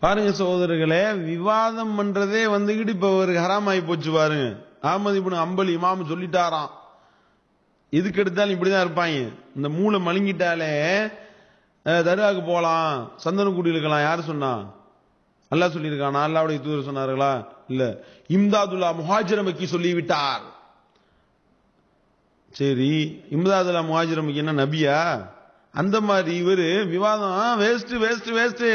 பாருங்க சகோதரர்களே, விவாதம் பண்றதே வந்துகிட்டு இப்ப ஒரு ஹராம் ஆகி போச்சு பாருங்க. அஹ்மது இப்னு ஹம்பல் இமாம் சொல்லிட்டாராம், எதுக்கு எடுத்தாலும் இப்படிதான் இருப்பாங்க. இந்த மூளை மழுங்கிட்டாலே தர்காவுக்கு போலாம், சந்தனக்கூடி இருக்கலாம். யாரு சொன்னா? அல்லாஹ் சொல்லியிருக்கானா? அல்லாஹ்வுடைய தூதர் சொன்னார்களா? இல்ல. இம்தாதுல்லா முஹாஜிர மக்கி சொல்லிவிட்டார். சரி, இம்தாதுல்லா முஹாஜிர மக்கி என்ன நபியா? அந்த மாதிரி இவரு விவாதம் வேஸ்ட் வேஸ்ட் வேஸ்ட்.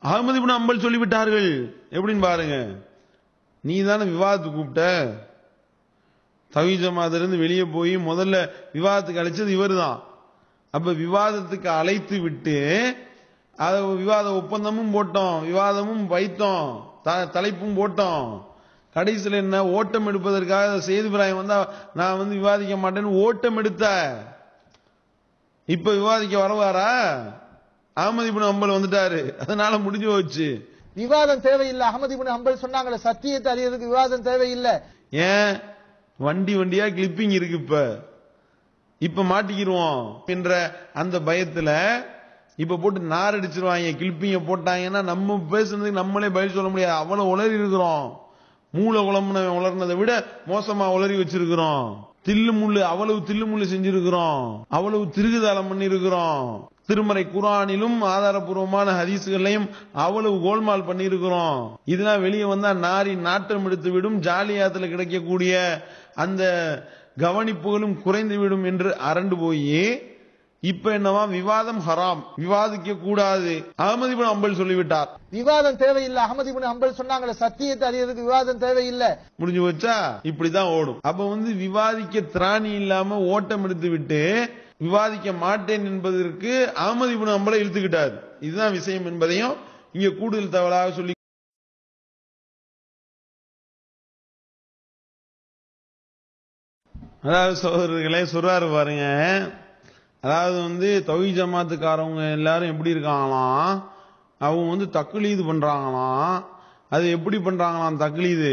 அஹ்மது இப்னு ஹம்பல் சொல்லிவிட்டார்கள் எப்படின்னு பாருங்க. நீ தானே விவாதத்துக்கு கூப்பிட்ட. தவ்ஹீத் ஜமாத்திலிருந்து வெளியே போய் முதல்ல விவாதத்துக்கு அழைச்சது இவர் தான். அப்ப விவாதத்துக்கு அழைத்து விட்டு விவாத ஒப்பந்தமும் போட்டோம், விவாதமும் வைத்தோம், தலைப்பும் போட்டோம். கடைசியில் என்ன, ஓட்டம் எடுப்பதற்காக செய்து இப்ராஹிம் வந்தா நான் விவாதிக்க மாட்டேன்னு ஓட்டம் எடுத்த. இப்ப விவாதிக்க வரவாரா? அஹ்மது இப்னு ஹம்பல் வந்துட்டாரு, அதனால முடிஞ்சு போச்சு. விவாதம் தேவையில்லை. அஹ்மது இப்னு ஹம்பல் சொன்னாங்களே, சத்தியத்தை அறியறதுக்கு விவாதம் தேவையில்லை. ஏன் வண்டி வண்டியா கிளிப்பிங் இருக்கு. இப்ப மாட்டிக்கிருவோம் என்ற அந்த பயத்துல இப்ப போட்டு நார் அடிச்சிருவாங்க. கிளிப்பிங்க போட்டாங்கன்னா நம்ம பேசுனதுக்கு நம்மளே பதில் சொல்ல முடியாது. அவ்வளவு உளறி இருக்கிறோம். மூளை குழம்புன உளர்னதை விட மோசமா உளறி வச்சிருக்கிறோம். தில்லு முள்ளு, அவ்வளவு தில்லு முள்ளு செஞ்சிருக்கிறோம், அவ்வளவு திருகுதாளம் பண்ணி இருக்கிறோம். திருமறை குர்ஆனிலும் ஆதாரபூர்வமான ஹதீஸ்களையும் அவ்வளவு கோல்மால் பண்ணி இருக்கிறோம். இதெல்லாம் வெளியே வந்தா நாரி நாட்டம் எடுத்து விடும், ஜாலியாத்துல கிடைக்கக்கூடிய அந்த கவனிப்புகளும் குறைந்து விடும் என்று அரண்டு போய் இப்ப என்னவா, விவாதம் ஹராம், விவாதிக்க கூடாது. அஹ்மது இப்னு ஹம்பல் சொல்லிவிட்டார். விவாதம் தேவையில்லை. அஹ்மது இப்னு ஹம்பல் சொன்னாங்களே, சத்தியத்தை அறியறதுக்கு விவாதம் தேவையில்லை. முடிஞ்சு வச்சா இப்படிதான் ஓடும். அப்ப விவாதிக்க திராணி இல்லாம ஓட்டம் எடுத்து விட்டு விவாதிக்க மாட்டேன் என்பதற்கு அஹ்மது இப்னு ஹம்பலை இழுத்துக்கிட்டார். இதுதான் விஷயம் என்பதையும் இங்க கூடுதல் தகவலாக சொல்லி, அதாவது சகோதரர்களே சொல்றாரு பாருங்க. அதாவது தௌஹீத் ஜமாத்துக்காரவங்க எல்லாரும் எப்படி இருக்காங்களாம், அவங்க தக்லீது பண்றாங்களாம். அது எப்படி பண்றாங்களாம் தக்லீது?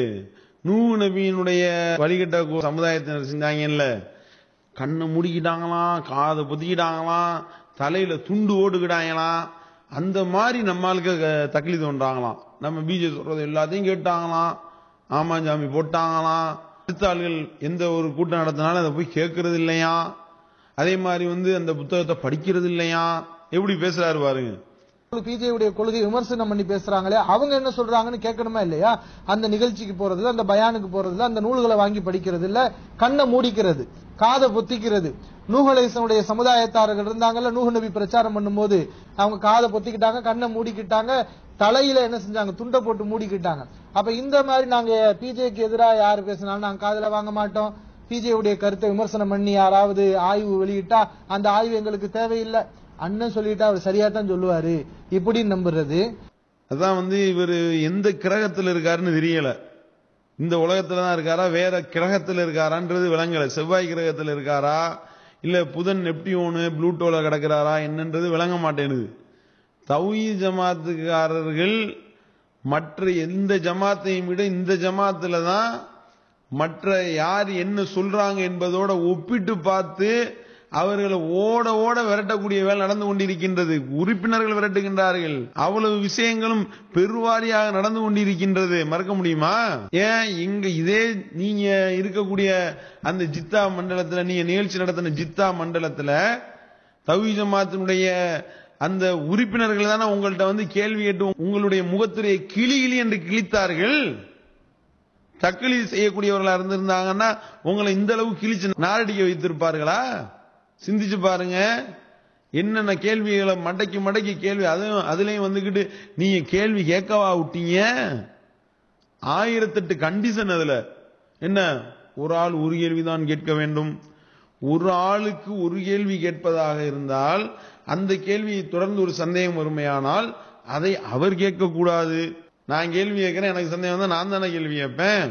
நூஹ் நபியினுடைய வழிகட்ட சமுதாயத்தினர் செஞ்சாங்கல்ல, கண்ணை மூடிக்கிட்டாங்களாம், காதை பொத்திக்கிட்டாங்களாம், தலையில துண்டு ஓட்டுக்கிட்டாங்களாம். அந்த மாதிரி நம்மளுக்கு தக்லீது பண்றாங்களாம். நம்ம பிஜே சொல்றது எல்லாத்தையும் கேட்டாங்களாம், ஆமாஞ்சாமி போட்டாங்களாம். அடுத்த ஆள்கள் எந்த ஒரு கூட்டம் நடத்தினாலும் அதை போய் கேட்கறது இல்லையா, அதே மாதிரி அந்த புத்தகத்தை படிக்கிறது இல்லையா. எப்படி பேசுறாரு பாருங்க. பிஜேயுடைய கொள்கை விமர்சனம் பண்ணி பேசுறாங்களே, அவங்க என்ன சொல்றாங்கன்னு கேட்கணுமா இல்லையா? அந்த நிகழ்ச்சிக்கு போறது இல்ல, அந்த பயானுக்கு போறது இல்ல, அந்த நூல்களை வாங்கி படிக்கிறது இல்ல, கண்ணை மூடிக்கிறது, காதை பொத்திக்கிறது. நூஹ் அலைஹிஸ்ஸலாமுடைய சமுதாயத்தார்கள் இருந்தாங்கல்ல, நூஹ் நபி பிரச்சாரம் பண்ணும்போது அவங்க காதை பொத்திக்கிட்டாங்க, கண்ணை மூடிக்கிட்டாங்க, தலையில என்ன செஞ்சாங்க, துண்டை போட்டு மூடிக்கிட்டாங்க. அப்ப இந்த மாதிரி நாங்க பிஜேக்கு எதிராக யாரு பேசினாலும் நாங்க காதுல வாங்க மாட்டோம். பிஜேயுடைய கருத்தை விமர்சனம் பண்ணி யாராவது ஆய்வு வெளியிட்டா அந்த ஆய்வு எங்களுக்கு தேவையில்லை, அண்ணன் சொல்லிட்டா அவர் சரியா தான் சொல்லுவாரு இப்படி நம்புறது. அதான் இவரு எந்த கிரகத்தில் இருக்காருன்னு தெரியல. இந்த உலகத்துல தான் இருக்காரா, வேற கிரகத்தில் இருக்காரான்றது விளங்கல. செவ்வாய் கிரகத்தில் இருக்காரா, இல்ல புதன் நெப்டியூனு ப்ளூட்டோல கிடக்கிறாரா என்னன்றது விளங்க மாட்டேனுது. தௌஹீத் ஜமாத்துக்காரர்கள் மற்ற எந்த ஜமாத்தையும் விட இந்த ஜமாத்துல தான் மற்ற யார் என்ன சொல்றாங்க என்பதோட ஒப்பிட்டு பார்த்து அவர்களை ஓட ஓட விரட்டக்கூடிய வேலை நடந்து கொண்டிருக்கின்றது. உறுப்பினர்கள் விரட்டுகின்றார்கள். அவ்வளவு விஷயங்களும் பெருவாரியாக நடந்து கொண்டிருக்கின்றது. மறக்க முடியுமா? ஏன் இங்க இதே நீங்க இருக்கக்கூடிய அந்த ஜித்தா மண்டலத்துல, நீங்க நிகழ்ச்சி நடத்தின ஜித்தா மண்டலத்துல தௌஹீத் ஜமாத்தினுடைய அந்த உறுப்பினர்கள் தானே உங்கள்கிட்ட கேள்வி கேட்டு உங்களுடைய முகத்துடைய கிளி கிளி என்று கிழித்தார்கள். தக்லீது செய்யக்கூடியவர்களா இருந்திருந்தாங்கன்னா உங்களை இந்த அளவு கிழிச்சு நாரடிக்க வைத்திருப்பார்களா? சிந்திச்சு பாருங்க. என்னென்ன கேள்விகளை மடக்கி மடக்கி கேள்வி, அதுலயும் நீங்க கேள்வி கேட்கவா விட்டீங்க? 1008 கண்டிஷன். அதுல என்ன, ஒரு ஆள் ஒரு கேள்விதான் கேட்க வேண்டும். ஒரு ஆளுக்கு ஒரு கேள்வி கேட்பதாக இருந்தால் அந்த கேள்வியை தொடர்ந்து ஒரு சந்தேகம் வருமையானால் அதை அவர் கேட்கக்கூடாது. நான் கேள்வி கேட்கிறேன், எனக்கு சந்தேகம் தான், நான் தானே கேள்வி கேட்பேன்.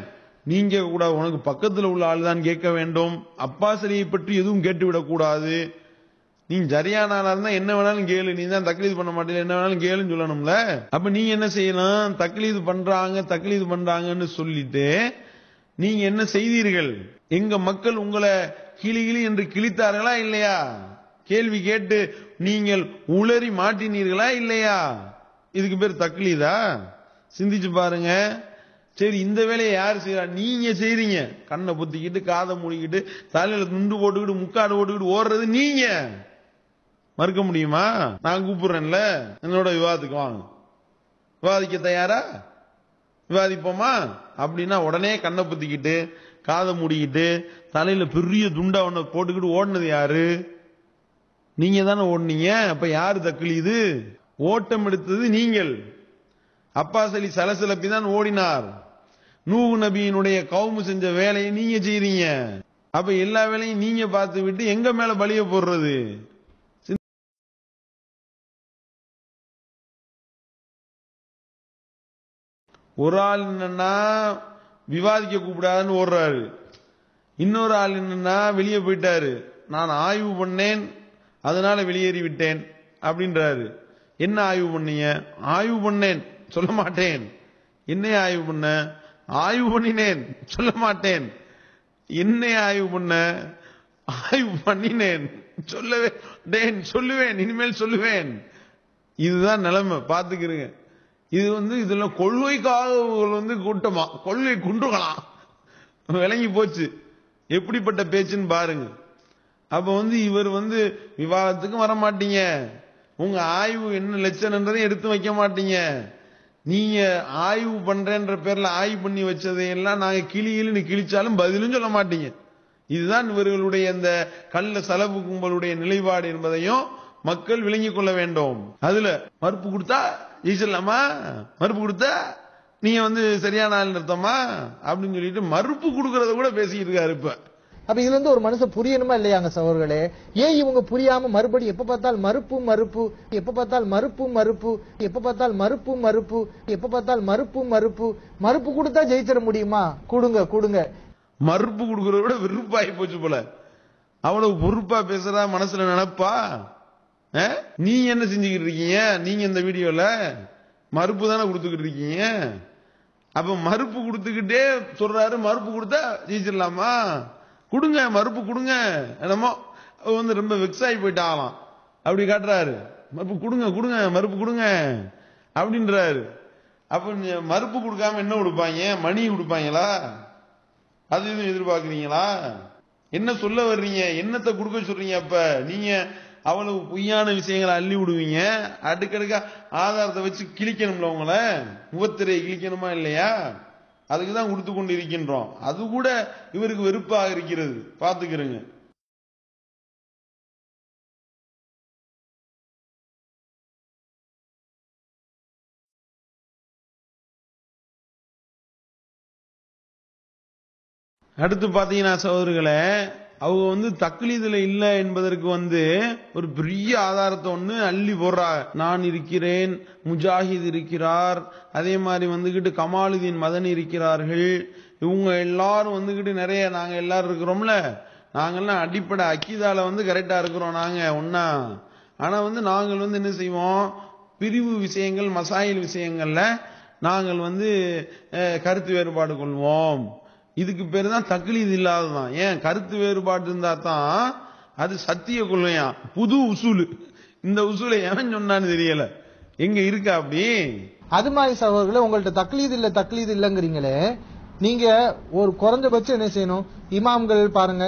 நீங்க கூடாது, உனக்கு பக்கத்தில் உள்ள ஆள் தான் கேட்க வேண்டும். அப்பாசரியை பற்றி எதுவும் கேட்டுவிடக் கூடாது. நீ சரியான ஆளா இருந்தா என்ன வேணாலும் கேளு, நீ தான் தக்லீது பண்ண மாட்டேன், என்ன வேணாலும் கேளுன்னு சொல்லணும்ல. அப்ப நீங்க என்ன செய்யணும், தக்லீது பண்றாங்கன்னு சொல்லிட்டு நீங்க என்ன செய்தீர்கள்? எங்க மக்கள் உங்களை கிளி கிளி என்று கிழித்தார்களா இல்லையா? கேள்வி கேட்டு நீங்கள் உளறி மாட்டினீர்களா இல்லையா? இதுக்கு பேர் தக்லீதா? சிந்திச்சு பாருங்க. சரி, இந்த வேலையை யார் செய்யறா? நீங்க செய்றீங்க. கண்ணை பொத்திக்கிட்டு காதை மூடிக்கிட்டு தலையில துண்டு போட்டுக்கிட்டு முக்காடு போட்டுக்கிட்டு ஓடுறது நீங்க. மறுக்க முடியுமா? நான் கூப்பிடுறேன்ல, என்னோட விவாதத்துக்கு வாங்க. விவாதிக்க தயாரா? விவாதிப்போமா? அப்படின்னா உடனே கண்ணை பொத்திக்கிட்டு காதை மூடிக்கிட்டு தலையில பெரிய துண்டா ஒண்ணு போட்டுக்கிட்டு ஓடுனது யாரு? நீங்க தானே ஓடுனீங்க. அப்ப யாரு தக்லீது? ஓட்டம் எடுத்தது நீங்கள். அப்பாஸ் அலி சலசலப்பி தான் ஓடினார். நூஹ் நபியினுடைய கவுமு செஞ்ச வேலையை நீங்க செய்றீங்க. அப்ப எல்லா வேலையும் நீங்க பார்த்து விட்டு எங்க மேல பலிய போடுறது? ஒரு ஆள் என்னன்னா விவாதிக்க கூப்பிடாதுன்னு ஓடுறாரு. இன்னொரு ஆள் என்னன்னா வெளியே போயிட்டாரு, நான் ஆய்வு பண்ணேன் அதனால வெளியேறி விட்டேன் அப்படின்றாரு. என்ன ஆய்வு பண்ணீங்க? ஆய்வு பண்ணேன் சொல்ல மாட்டேன். என்ன ஆய்வு பண்ண? ஆய்வு பண்ணினேன் சொல்ல மாட்டேன். என்ன ஆய்வு பண்ண? ஆய்வு பண்ணினேன் சொல்லுவேன், இனிமேல் சொல்லுவேன். இதுதான் நிலைமை, பாத்துக்கிறீங்க. இதுல கொள்கைக்காக கூட்டமா, கொள்கை குண்டுகளாம் விளங்கி போச்சு. எப்படிப்பட்ட பேச்சுன்னு பாருங்க. அப்ப இவர் விவாதத்துக்கு வர மாட்டீங்க. உங்க ஆய்வு என்ன லட்சணன்றதை எடுத்து வைக்க மாட்டீங்க. நீங்க ஆய்வு பண்றேன்ற பேர்ல ஆய்வு பண்ணி வச்சதையெல்லாம் நாங்க கிளியில்னு கிழிச்சாலும் பதிலும் சொல்ல மாட்டீங்க. இதுதான் இவர்களுடைய இந்த கள்ள சலபு கும்பலுடைய நிலைப்பாடு என்பதையும் மக்கள் விளங்கிக் கொள்ள வேண்டும். அதுல மறுப்பு கொடுத்தா ஜெயிச்சிடலாமா? மறுப்பு கொடுத்தா நீங்க சரியான ஆள் நிறுத்தமா அப்படின்னு சொல்லிட்டு மறுப்பு கொடுக்கறத கூட பேசிட்டு இருக்காரு. இப்ப அப்ப இதுல இருந்து ஒரு மனுஷன் புரியணுமா இல்லையாங்க சகோதரர்களே? ஏன் இவங்க புரியாம மறுபடி எப்ப பார்த்தால் மறுப்பு மறுப்பு, எப்ப பார்த்தால் மறுப்பு மறுப்பு, எப்ப பார்த்தால் மறுப்பு மறுப்பு, எப்ப பார்த்தால் மறுப்பு மறுப்பு? மறுப்பு கொடுத்தா ஜெயிச்சிட முடியுமா? கொடுங்க கொடுங்க. மறுப்பு கொடுக்கறத விட வெறுப்பாகி போச்சு போல. அவ்வளவு பொறுப்பா பேசுறா, மனசுல நினைப்பா. நீங்க என்ன செஞ்சுக்கிட்டு இருக்கீங்க? நீங்க இந்த வீடியோல மறுப்பு தானே கொடுத்துக்கிட்டு இருக்கீங்க. அப்ப மறுப்பு கொடுத்துக்கிட்டே சொல்றாரு, மறுப்பு கொடுத்தா ஜெயிச்சிடலாமா? கொடுங்க, மறுப்பு கொடுங்க. என்னமோ ரொம்ப வெக்ஸ் ஆகி போயிட்டாங்களாம், அப்படி காட்டுறாரு. மறுப்பு கொடுங்க கொடுங்க, மறுப்பு கொடுங்க அப்படின்றாரு. அப்ப மறுப்பு கொடுக்காம என்ன கொடுப்பாங்க? மணி கொடுப்பாங்களா? அது எதுவும் எதிர்பார்க்கிறீங்களா? என்ன சொல்ல வர்றீங்க? என்னத்தை கொடுக்க சொல்றீங்க? அப்ப நீங்க அவ்வளவு பொய்யான விஷயங்களை அள்ளி விடுவீங்க. அடுக்கடுக்கா ஆதாரத்தை வச்சு கிழிக்கணும்ல, உங்கள முகத்திரையை கிழிக்கணுமா இல்லையா? அதுக்குதான் கொடுத்து கொண்டு இருக்கின்றோம். அது கூட இவருக்கு வெறுப்பாக இருக்கிறது, பாத்துக்கிறங்க. அடுத்து பாத்தீங்கன்னா சகோதரர்களே, அவங்க தக்லீதுல இல்ல என்பதற்கு ஒரு பெரிய ஆதாரத்தை அள்ளி போடுறாங்க. நான் இருக்கிறேன், முஜாஹித் இருக்கிறார், அதே மாதிரி கமாலுதீன் மதனி இருக்கிறார்கள். இவங்க எல்லாரும் நிறைய நாங்க எல்லாரும் இருக்கிறோம்ல, நாங்கெல்லாம் அடிப்படை அக்கீதால கரெக்டா இருக்கிறோம். நாங்க ஒன்னா. ஆனா நாங்கள் என்ன செய்வோம்? பிரிவு விஷயங்கள், மசாயில் விஷயங்கள்ல நாங்கள் கருத்து வேறுபாடு கொள்வோம். இதுக்கு பேரு தான் தக்லீது இல்லாததான். ஏன்? கருத்து வேறுபாடு இருந்தா தான் அது சத்திய கொள்ளையா, புது உசூலு. இந்த உசூலை எவன் சொன்னான்னு தெரியல, எங்க இருக்கா அப்படி? அது மாதிரி சகோதரர்களே, உங்கள்ட்ட தக்லீது இல்லங்கிறீங்களே, நீங்க ஒரு குறைஞ்சபட்சம் என்ன செய்யணும்? இமாம்கள் பாருங்க,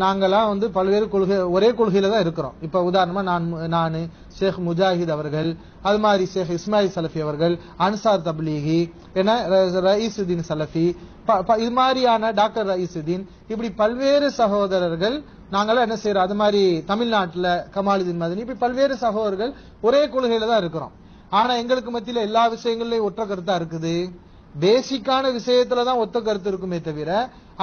நாங்கெல்லாம் பல்வேறு கொள்கை, ஒரே கொள்கையில தான் இருக்கிறோம். இப்ப உதாரணமா நான் ஷேக் முஜாஹித் அவர்கள், அது மாதிரி ஷேக் இஸ்மாயில் சலஃபி அவர்கள், அன்சார் தப்லீகி, ரயீசுதீன் சலஃபி, இது மாதிரியான டாக்டர் ரயீசுதீன், இப்படி பல்வேறு சகோதரர்கள் நாங்களாம் என்ன செய்யறோம்? அது மாதிரி தமிழ்நாட்டுல கமாலுதீன் மதனி, இப்படி பல்வேறு சகோதரர்கள் ஒரே கொள்கையில தான் இருக்கிறோம். ஆனா எங்களுக்கு மத்தியில எல்லா விஷயங்கள்லயும் ஒற்ற கருத்தா இருக்குது. பேசிக்கான விஷயத்துலதான் ஒத்த கருத்து இருக்குமே தவிர,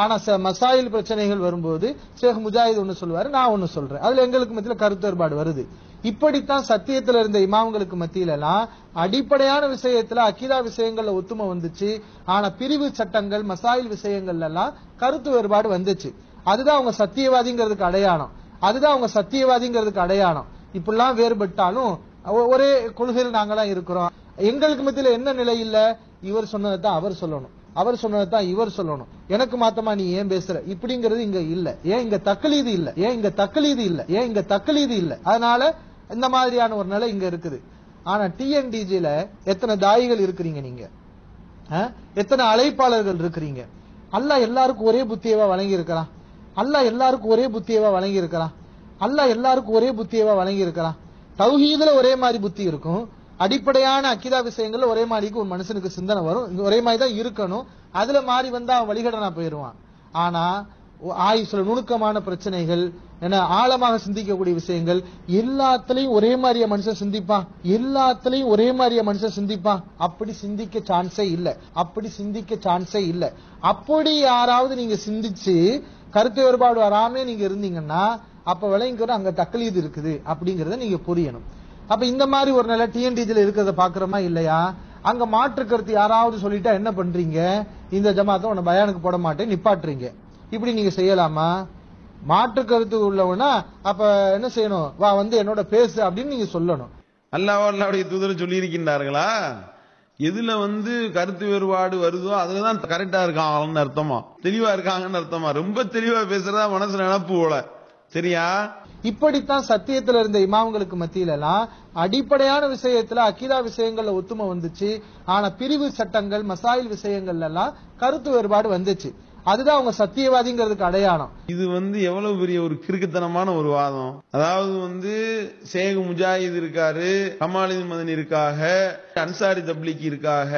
ஆனா மசாயில் பிரச்சனைகள் வரும்போது ஷேக் முஜாஹித் ஒன்னு சொல்லுவாரு, நான் ஒன்னு சொல்றேன். அதுல எங்களுக்கு மத்தியில கருத்து வேறுபாடு வருது. இப்படித்தான் சத்தியத்துல இருந்த இமாம்களுக்கு மத்தியில எல்லாம் அடிப்படையான விஷயத்துல அக்கீதா விஷயங்கள்ல ஒத்துமை வந்துச்சு. ஆனா பிரிவு சட்டங்கள், மசாயில் விஷயங்கள்ல எல்லாம் கருத்து வேறுபாடு வந்துச்சு. அதுதான் அவங்க சத்தியவாதிங்கிறதுக்கு அடையாளம். இப்படிலாம் வேறுபட்டாலும் ஒரே கொள்கையில் நாங்களாம் இருக்கிறோம். எங்களுக்கு மத்தியில என்ன நிலை இல்ல? இவர் சொன்னதான் அவர் சொல்லணும், அவர் சொன்னதான் இவர் சொல்லணும். எனக்கு மாத்தமா நீ ஏன் பேசுற? இப்படிங்கிறது இங்க இல்ல. ஏன் இங்க தக்லீது இல்ல? அதனால இந்த மாதிரியான ஒரு நிலை இங்க இருக்குது. ஆனா டிஎன்டிஜில எத்தனை தாயிகள் இருக்கிறீங்க நீங்க? எத்தனை அழைப்பாளர்கள் இருக்கிறீங்க? அல்லாஹ் எல்லாருக்கும் ஒரே புத்தியவா வழங்கி இருக்கிறான். அல்லாஹ் எல்லாருக்கும் ஒரே புத்தியவா வழங்கி இருக்கிறான். அல்லாஹ் எல்லாருக்கும் ஒரே புத்தியவா வழங்கி இருக்கிறான். தௌஹீதுல ஒரே மாதிரி புத்தி இருக்கும். அடிப்படையான அக்கீதா விஷயங்கள்ல ஒரே மாதிரிக்கு ஒரு மனுஷனுக்கு சிந்தனை வரும். ஒரே மாதிரி தான் இருக்கணும். அதுல மாறி வந்தா அவன் வழிகடனா போயிடுவான். ஆனா ஆயுசுல நுணுக்கமான பிரச்சனைகள், ஆழமாக சிந்திக்கக்கூடிய விஷயங்கள் எல்லாத்துலயும் ஒரே மாதிரியா மனுஷன் சிந்திப்பான். எல்லாத்துலயும் ஒரே மாதிரியா மனுஷன் சிந்திப்பான். அப்படி சிந்திக்க சான்ஸே இல்ல. அப்படி சிந்திக்க சான்ஸே இல்ல. அப்படி யாராவது நீங்க சிந்திச்சு கருத்து வேறுபாடு வராம நீங்க இருந்தீங்கன்னா அப்ப விளைங்கிற அங்க தக்லீது இருக்குது அப்படிங்கறத நீங்க புரியணும். அப்ப இந்த மாதிரி ஒரு நிலை டிஎன்டிஜில இருக்கிறத பாக்குறோமா இல்லையா? அங்க மாற்று கருத்து யாராவது சொல்லிட்டா என்ன பண்றீங்க? இந்த ஜமாத்தை உன்னை பயானுக்கு போட மாட்டேன் நிப்பாட்டுறீங்க. இப்படி நீங்க செய்யலாமா? மாற்று கருத்து உள்ளவனா அப்ப என்ன செய்யணும்? வா வந்து என்னோட பேசு அப்படின்னு நீங்க சொல்லணும். அல்லாஹ்வுடைய தூதர் சொல்லி இருக்கின்றார்களா? எதுல கருத்து வேறுபாடு வருதோ அதுலதான் கரெக்டா இருக்காங்கன்னு அர்த்தமா, தெளிவா இருக்காங்கன்னு அர்த்தமா. ரொம்ப தெளிவா பேசுறதா மனசு நினப்பு போல. சரியா? இப்படித்தான் சத்தியத்துல இருந்த இமாம்களுக்கு மத்தியில எல்லாம் அடிப்படையான விஷயத்துல அக்கீதா விஷயங்கள்ல ஒத்துமை வந்துச்சு. ஆனா பிரிவு சட்டங்கள் மசாயில் விஷயங்கள்ல எல்லாம் கருத்து வேறுபாடு வந்துச்சு. அதுதான் அவங்க சத்தியவாதிங்கிறதுக்கு அடையாளம். இது எவ்வளவு பெரிய ஒரு கிறுக்குத்தனமான ஒரு வாதம். அதாவது ஷேக் முஜாஹித் இருக்காரு, கமாலுதீன் மதனி இருக்காக, அன்சாரி தப்லீக் இருக்காக,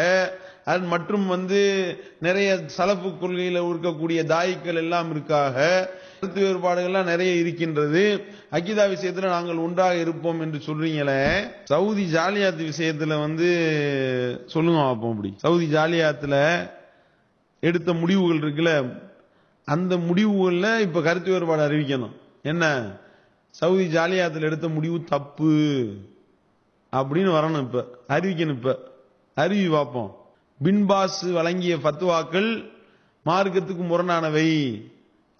அது மற்றும் நிறைய சலப்பு கொள்கையில இருக்கக்கூடிய தாயிக்கள் எல்லாம் இருக்காக. கருத்து வேறுபாடுகள்லாம் நிறைய இருக்கின்றது. அக்கீதா விஷயத்துல நாங்கள் ஒன்றாக இருப்போம் என்று சொல்றீங்களே, சவுதி ஜாலியாத் விஷயத்துல சொல்லுங்க பார்ப்போம். அப்படி சவுதி ஜாலியாத்துல எடுத்த முடிவுகள் இருக்குல்ல, அந்த முடிவுகள்ல இப்ப கருத்து வேறுபாடு அறிவிக்கணும். என்ன? சவுதி ஜாலியாத்துல எடுத்த முடிவு தப்பு அப்படின்னு வரணும். இப்ப அறிவிக்கணும். இப்ப அறிவி பார்ப்போம். பின்பாஸ் வழங்கிய ஃபத்வாக்கள் மார்க்கத்துக்கு முரணானவை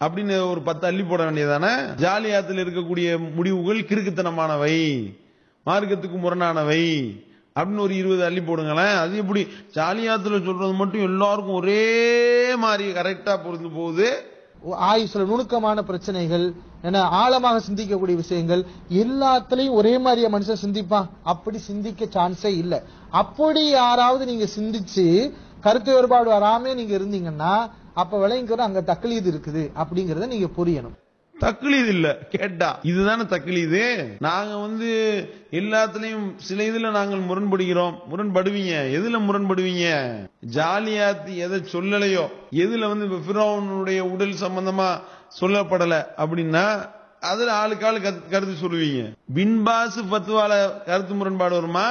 அப்படின்னு ஒரு 10 அள்ளி போட வேண்டியதானே? ஜாலியாத்தில் இருக்கக்கூடிய முடிவுகள் கிறுக்குத்தனமானவை, மார்க்கத்துக்கு முரணானவை அப்படின்னு ஒரு 20 அள்ளி போடுங்களேன். அது எப்படி ஜாலியாத்துல சொல்றது மட்டும் எல்லாருக்கும் ஒரே மாதிரி கரெக்டா பொருந்து போகுது? ஆயுசுல நுணுக்கமான பிரச்சனைகள், ஆழமாக சிந்திக்கக்கூடிய விஷயங்கள் எல்லாத்துலயும் ஒரே மாதிரியா மனுஷன் சிந்திப்பான். அப்படி சிந்திக்க சான்ஸே இல்ல. அப்படி யாராவது நீங்க சிந்திச்சு கருத்து வேறுபாடு வராம நீங்க இருந்தீங்கன்னா அப்ப விளைங்கிற அங்க தக்லீது இருக்குது அப்படிங்கறத நீங்க புரியணும். தக்லீது இல்ல கேட்டா இதுதானே தக்லீது. நாங்க எல்லாத்துலயும் சில இதுல நாங்கள் முரண்படுகிறோம். முரண்படுவீங்க. எதுல முரண்படுவீங்க? ஜாலியாத் எதை சொல்லலையோ, எதுல ஃபிரௌனுடைய உடல் சம்பந்தமா சொல்லப்படல அப்படின்னா அதுல ஆளுக்கு ஆளு கருத்து சொல்லுவீங்க. பின்பாஸ் ஃபத்வால கருத்து முரண்பாடு வருமா?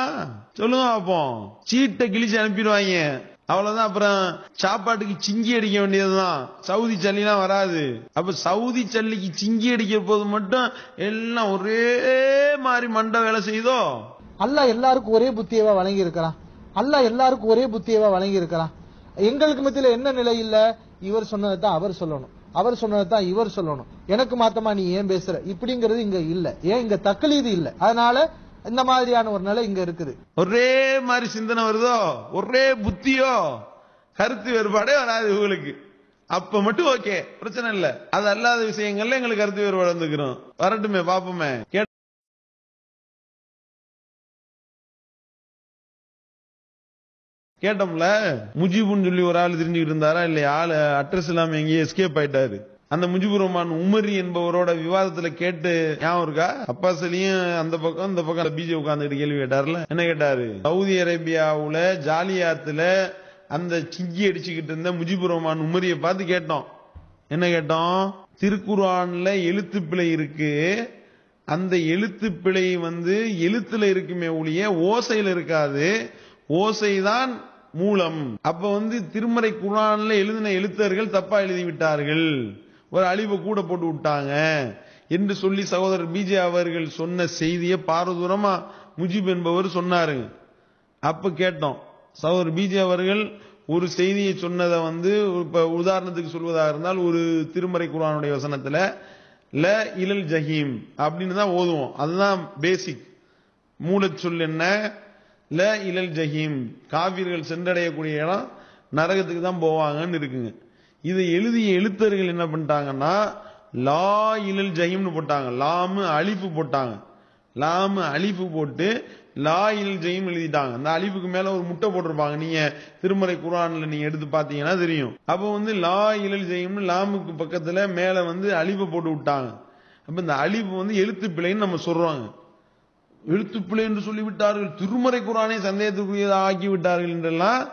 சொல்லுங்க பார்ப்போம். சீட்டை கிழிச்சு அனுப்பிடுவாங்க. அவ்வளவுதான். அப்புறம் சாப்பாட்டுக்கு சிங்கி அடிக்க வேண்டியதுதான். சவுதி சல்லிலாம் வராது. அப்ப சவுதி சல்லிக்கு சிங்கி அடிக்க போது மட்டும் எல்லாம் ஒரே மாதிரி மண்டை வேலை செய்தோ? அல்லாஹ் எல்லாருக்கும் ஒரே புத்தியவா வழங்கி இருக்கிறான். அல்லாஹ் எல்லாருக்கும் ஒரே புத்தியவா வழங்கி இருக்கிறான். எங்களுக்கு மத்தியில என்ன நிலை இல்ல? இவர் சொன்னதான் அவர் சொல்லணும், அவர் சொன்னதான் இவர் சொல்லணும், எனக்கு மாத்தமா நீ ஏன் பேசுற இப்படிங்கிறது இங்க இல்ல. ஏன் இங்க தக்லீது இல்ல. அதனால இந்த மாதிரியான ஒரு நிலை இங்க இருக்குது. ஒரே மாதிரி சிந்தனை வருதோ, ஒரே புத்தியோ, கருத்து வேறுபாடே வராது உங்களுக்கு. அப்ப மட்டும் ஓகே, பிரச்சனை இல்ல. அது அல்லாத விஷயங்கள்ல எங்களுக்கு கருத்து வேறுபாடு வந்துக்கிறோம். வரட்டுமே, பாப்போமே. கேட்டோம்ல, முஜிபுன்னு சொல்லி ஒரு ஆள் தெரிஞ்சுக்கிட்டு இருந்தாரா இல்லையா? ஆளு அட்ரஸ் இல்லாம எங்கேயே எஸ்கேப் ஆயிட்டாரு. அந்த முஜிபுர் ரஹ்மான் உமரி என்பவரோட விவாதத்துல கேட்டு ஞாபகம் இருக்கா? அப்பாஸ் அலியும் அந்த பக்கம் இந்த பக்கம் பிஜே உட்கார்ந்துட்டு கேள்வி கேட்டார்ல. என்ன கேட்டாரு? சவுதி அரேபியாவுல ஜாலியாத்துல அந்த சிங்கி அடிச்சுக்கிட்டு இருந்த முஜிபுர் ரஹ்மான் உமரியை பார்த்து கேட்டோம். என்ன கேட்டோம்? திருக்குர்ஆன்ல எழுத்து பிழை இருக்கு, அந்த எழுத்து பிழை எழுத்துல இருக்குமே ஒழிய ஓசையில இருக்காது, ஓசைதான் மூலம். அப்ப திருமறை குர்ஆன்ல எழுதின எழுத்தர்கள் தப்பா எழுதி விட்டார்கள், ஒரு அழிவை கூட போட்டு விட்டாங்க என்று சொல்லி சகோதரர் பிஜே அவர்கள் சொன்ன செய்தியை பாரதூரமா முஜிப் என்பவர் சொன்னாரு. அப்ப கேட்டோம், சகோதரர் பிஜே அவர்கள் ஒரு செய்தியை சொன்னதை இப்ப உதாரணத்துக்கு சொல்வதாக இருந்தால், ஒரு திருமறை குர்ஆனுடைய வசனத்துல ல இலல் ஜஹீம் அப்படின்னு தான் ஓதுவோம். அதுதான் பேசிக் மூலச் சொல். என்ன? ல இலல் ஜஹீம், காவிர்கள் சென்றடையக்கூடிய இடம் நரகத்துக்கு தான் போவாங்கன்னு இருக்குங்க. இதை எழுதிய எழுத்தர்கள் என்ன பண்ணிட்டாங்கன்னா லா இலல் ஜஹீம்னு போட்டாங்க. லாமு அலிஃபு போட்டாங்க. லாமு அலிஃபு போட்டு லா இல் ஜெயும் எழுதிட்டாங்க. அந்த அலிஃபுக்கு மேல ஒரு முட்டை போட்டிருப்பாங்க. நீங்க திருமறை குர்ஆன்ல நீங்க எடுத்து பாத்தீங்கன்னா தெரியும். அப்ப லா இல் ஜெயும்னு லாமுக்கு பக்கத்துல மேல அலிஃபை போட்டு விட்டாங்க. அப்ப இந்த அலிஃப் எழுத்து பிழைன்னு நம்ம சொல்றாங்க. எழுத்து பிழை என்று சொல்லிவிட்டார்கள், திருமறை குர்ஆனை சந்தேகத்திற்குரியதாக ஆக்கி விட்டார்கள் என்றெல்லாம்,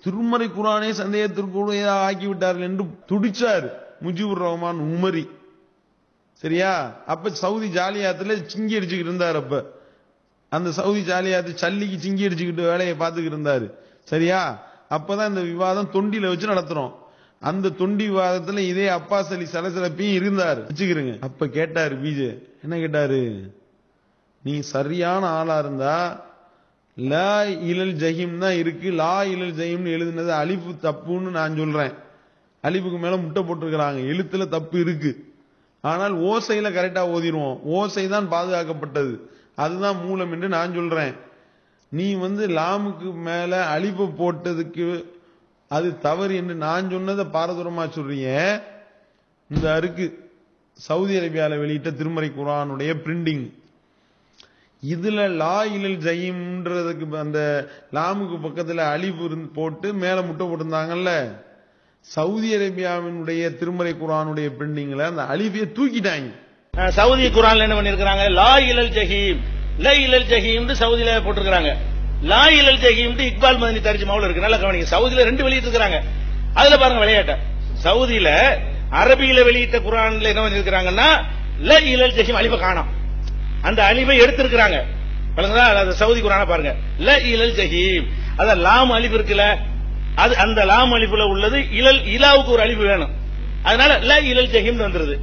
திருமறை குர்ஆனை சந்தேகத்திற்குரியதாக ஆக்கி விட்டார்கள் என்று துடிச்சார் முஜிபுர் ரஹ்மான் உமரி. சரியா? அப்ப சவுதி ஜாலியாத்துல சிங்கி அடிச்சுக்கிட்டு இருந்தார். அப்ப அந்த சவுதி ஜாலியாத்து சல்லிக்கு சிங்கி அடிச்சுக்கிட்டு வேலையை பார்த்துக்கிட்டு இருந்தாரு. சரியா? அப்பதான் இந்த விவாதம் தொண்டில வச்சு நடத்துறோம். அந்த தொண்டி விவாதத்துல இதே அப்பாஸ் அலி சலசலப்பையும் இருந்தாரு வச்சுக்கிறீங்க. அப்ப கேட்டாரு பிஜே, என்ன கேட்டாரு, நீ சரியான ஆளா இருந்தா லா இலல் ஜஹீம் தான் இருக்கு, லா இலல் ஜஹீம்னு எழுதுனது அலிஃபு தப்புன்னு நான் சொல்றேன். அலிஃபுக்கு மேல முட்டை போட்டிருக்கிறாங்க, எழுத்துல தப்பு இருக்கு. ஆனால் ஓசையில கரெக்டா ஓதிடுவோம். ஓசை தான் பாதுகாக்கப்பட்டது, அதுதான் மூலம் என்று நான் சொல்றேன். நீ லாமுக்கு மேல அலிஃபை போட்டதுக்கு அது தவறு என்று நான் சொன்னதை பாரதூரமா சொல்றீங்க. இந்த அருக்கு சவுதி அரேபியால வெளியிட்ட திருமறை குர்ஆனுடைய பிரிண்டிங், இதுல லா இலல் ஜஹீம்ன்றதுக்கு அந்த லாமுக்கு பக்கத்துல அலிஃப் போட்டு மேல முட்டை போட்டிருந்தாங்கல்ல, சவுதி அரேபியாவினுடைய திருமறை குர்ஆனுடைய பிரிண்டிங்ல அந்த அலிஃபையை தூக்கிட்டாங்க. சவுதி குர்ஆன்ல என்ன பண்ணிருக்காங்க, லா இலல் ஜஹீம், லா இலல் ஜஹீம் சவுதியில போட்டிருக்காங்க. லா இலல் ஜஹீம் இக்பால் மதனி தர்ஜுமாவுல இருக்கு. நல்லா கவனிங்க. சவுதியில 2 வெளியிட்டு இருக்காங்க. அதுல பாருங்க விளையாட்ட. சவுதியில அரபியில வெளியிட்ட குர்ஆன்ல என்ன பண்ணிருக்காங்கன்னா லா இலல் ஜஹீம் அலிஃபை காணோம், அந்த அலிஃபை எடுத்திருக்காங்க. பாருங்க சவுதி குர்ஆனை பாருங்க, லா இலல் ஜஹீம், அத லாம் அலிஃப் இருக்குல, அது அந்த லாம் அலிஃப்ல உள்ளது இலல், இலாவுக்கு ஒரு அலிஃப் வேணும், அதனால லா இலல் ஜஹீம் வந்துருது.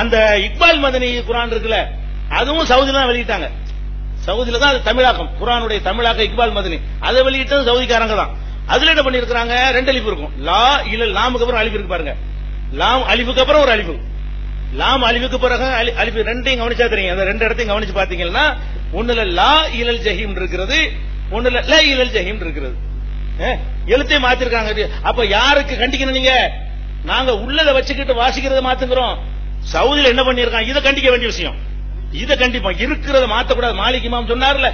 அந்த இக்பால் மதனி குர்ஆன் இருக்குல்ல, அதுவும் சவுதியில தான் வெளியிட்டாங்க. சவுதியில தான் அது தமிழாக்கம், குர்ஆனுடைய தமிழாக்கம் இக்பால் மதனி, அதை வெளியிட்டது சவுதிக்காரங்க தான். அதுல என்ன பண்ணிருக்காங்க, 2 அலிஃப் இருக்கும். லா இலல், லாமுக்கு அப்புறம் அலிஃப் இருக்கு பாருங்க, லாம் அலிஃபுக்கு அப்புறம் ஒரு அலிஃப், லாம் அலிஃபுக்கு பிறகு அலிஃப், ரெண்டையும் கவனிச்சா தெரியும். அந்த 2 இடத்தையும் கவனிச்சு பாத்தீங்கன்னா ஒண்ணுல லா இலல் ஜஹீம் இருக்கிறது, ஒண்ணுல லா இலல் ஜஹீம் இருக்கிறது. எழுத்தை மாத்திருக்காங்க. அப்ப யாருக்கு கண்டிக்கணும் நீங்க? நாங்க உள்ளத வச்சுக்கிட்டு வாசிக்கிறத மாத்துக்கிறோம். சவுதியில என்ன பண்ணிருக்காங்க, இதை கண்டிக்க வேண்டிய விஷயம். இதை கண்டிப்போம், இருக்கிறத மாத்தக்கூடாது. மாலிக் இமாம் சொன்னார்ல,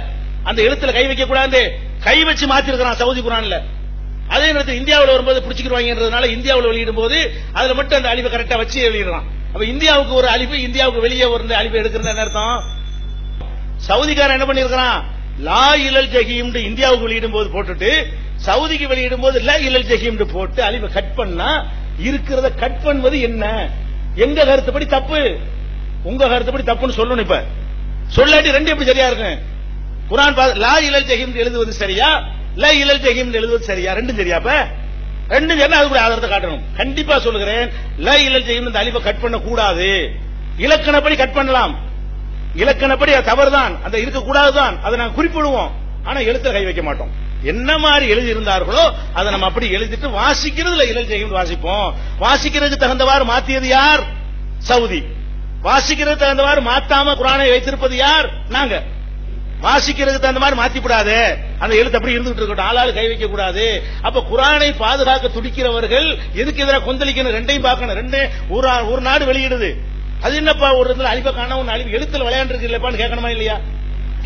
அந்த எழுத்துல கை வைக்க கூடாது, கை வச்சு மாத்திருக்கிறான் சவுதி குர்ஆன்ல. அதே நேரத்தில் இந்தியாவில் வரும்போது பிடிச்சிக்கிடுவாங்கன்றதுனால இந்தியாவில் வெளியிடும் போது அதுல மட்டும் அந்த அலிஃபை கரெக்டா வச்சு வெளியிடலாம். அப்ப இந்தியாவுக்கு ஒரு அலிஃபு, இந்தியாவுக்கு வெளியே ஒரு அலிஃபை எடுக்கிறது என்ன அர்த்தம்? சவுதிக்காரன் என்ன பண்ணிருக்கான், லா இலல் ஜஹீம் இந்தியாவுக்கு வெளியிடும் போது போட்டுட்டு சவுதிக்கு வெளியிடும் போது லா இலல் ஜஹீம் போட்டு அலிஃபை கட் பண்ணா, இருக்கிறத கட் பண்ணுவது என்ன? எங்க கருத்துப்படி தப்பு, உங்க கருத்துப்படி தப்புன்னு சொல்லணும். இப்ப சொல்லாட்டி 2 எப்படி சரியா இருக்கு? குர்ஆன் லா இலல் ஜஹீம் எழுதுவது சரியா, லா இலல் ஜஹீம் எழுதுவது சரியா? 2 சரியா? அப்ப 2 சரியா, அது கூட ஆதாரத்தை காட்டணும். கண்டிப்பா சொல்லுகிறேன், லா இலல் ஜஹீம் இந்த அலிஃபை கட் பண்ண கூடாது. இலக்கணப்படி கட் பண்ணலாம், இலக்கணப்படி அது தவறுதான், அந்த இருக்க கூடாதுதான், அதை நாங்க குறிப்பிடுவோம். ஆனா எழுத்துல கை வைக்க மாட்டோம். என்ன மாதிரி எழுதி இருந்தார்களோ அதை நம்ம அப்படி எழுதிட்டு வாசிக்கிறதுல இலல் ஜஹீம் வாசிப்போம். வாசிக்கிறதுக்கு தகுந்தவாறு மாத்தியது யார்? சவுதி. வாசிக்கிறதுக்கு தகுந்தவாறு மாத்தாம குர்ஆனை வைத்திருப்பது யார்? நாங்க. வாசிக்கிறதுக்கு தகுந்த மாதிரி மாத்திப்படாது, அந்த எழுத்து அப்படி இருந்துட்டு இருக்கட்டும், ஆளாளு கை வைக்க கூடாது. அப்ப குர்ஆனை பாதுகாக்க துடிக்கிறவர்கள் எதுக்கு எதிராக கொந்தளிக்கணும்? 2ஐயும் பார்க்கணும். 2 ஒரு நாடு வெளியிடுது, அது என்னப்பா ஒரு இடத்துல அலிஃபை காணோம், ஒன்னு அலிஃப் எழுத்துல விளையாண்டு இருக்கு இல்லப்பான்னு கேட்கணுமா இல்லையா?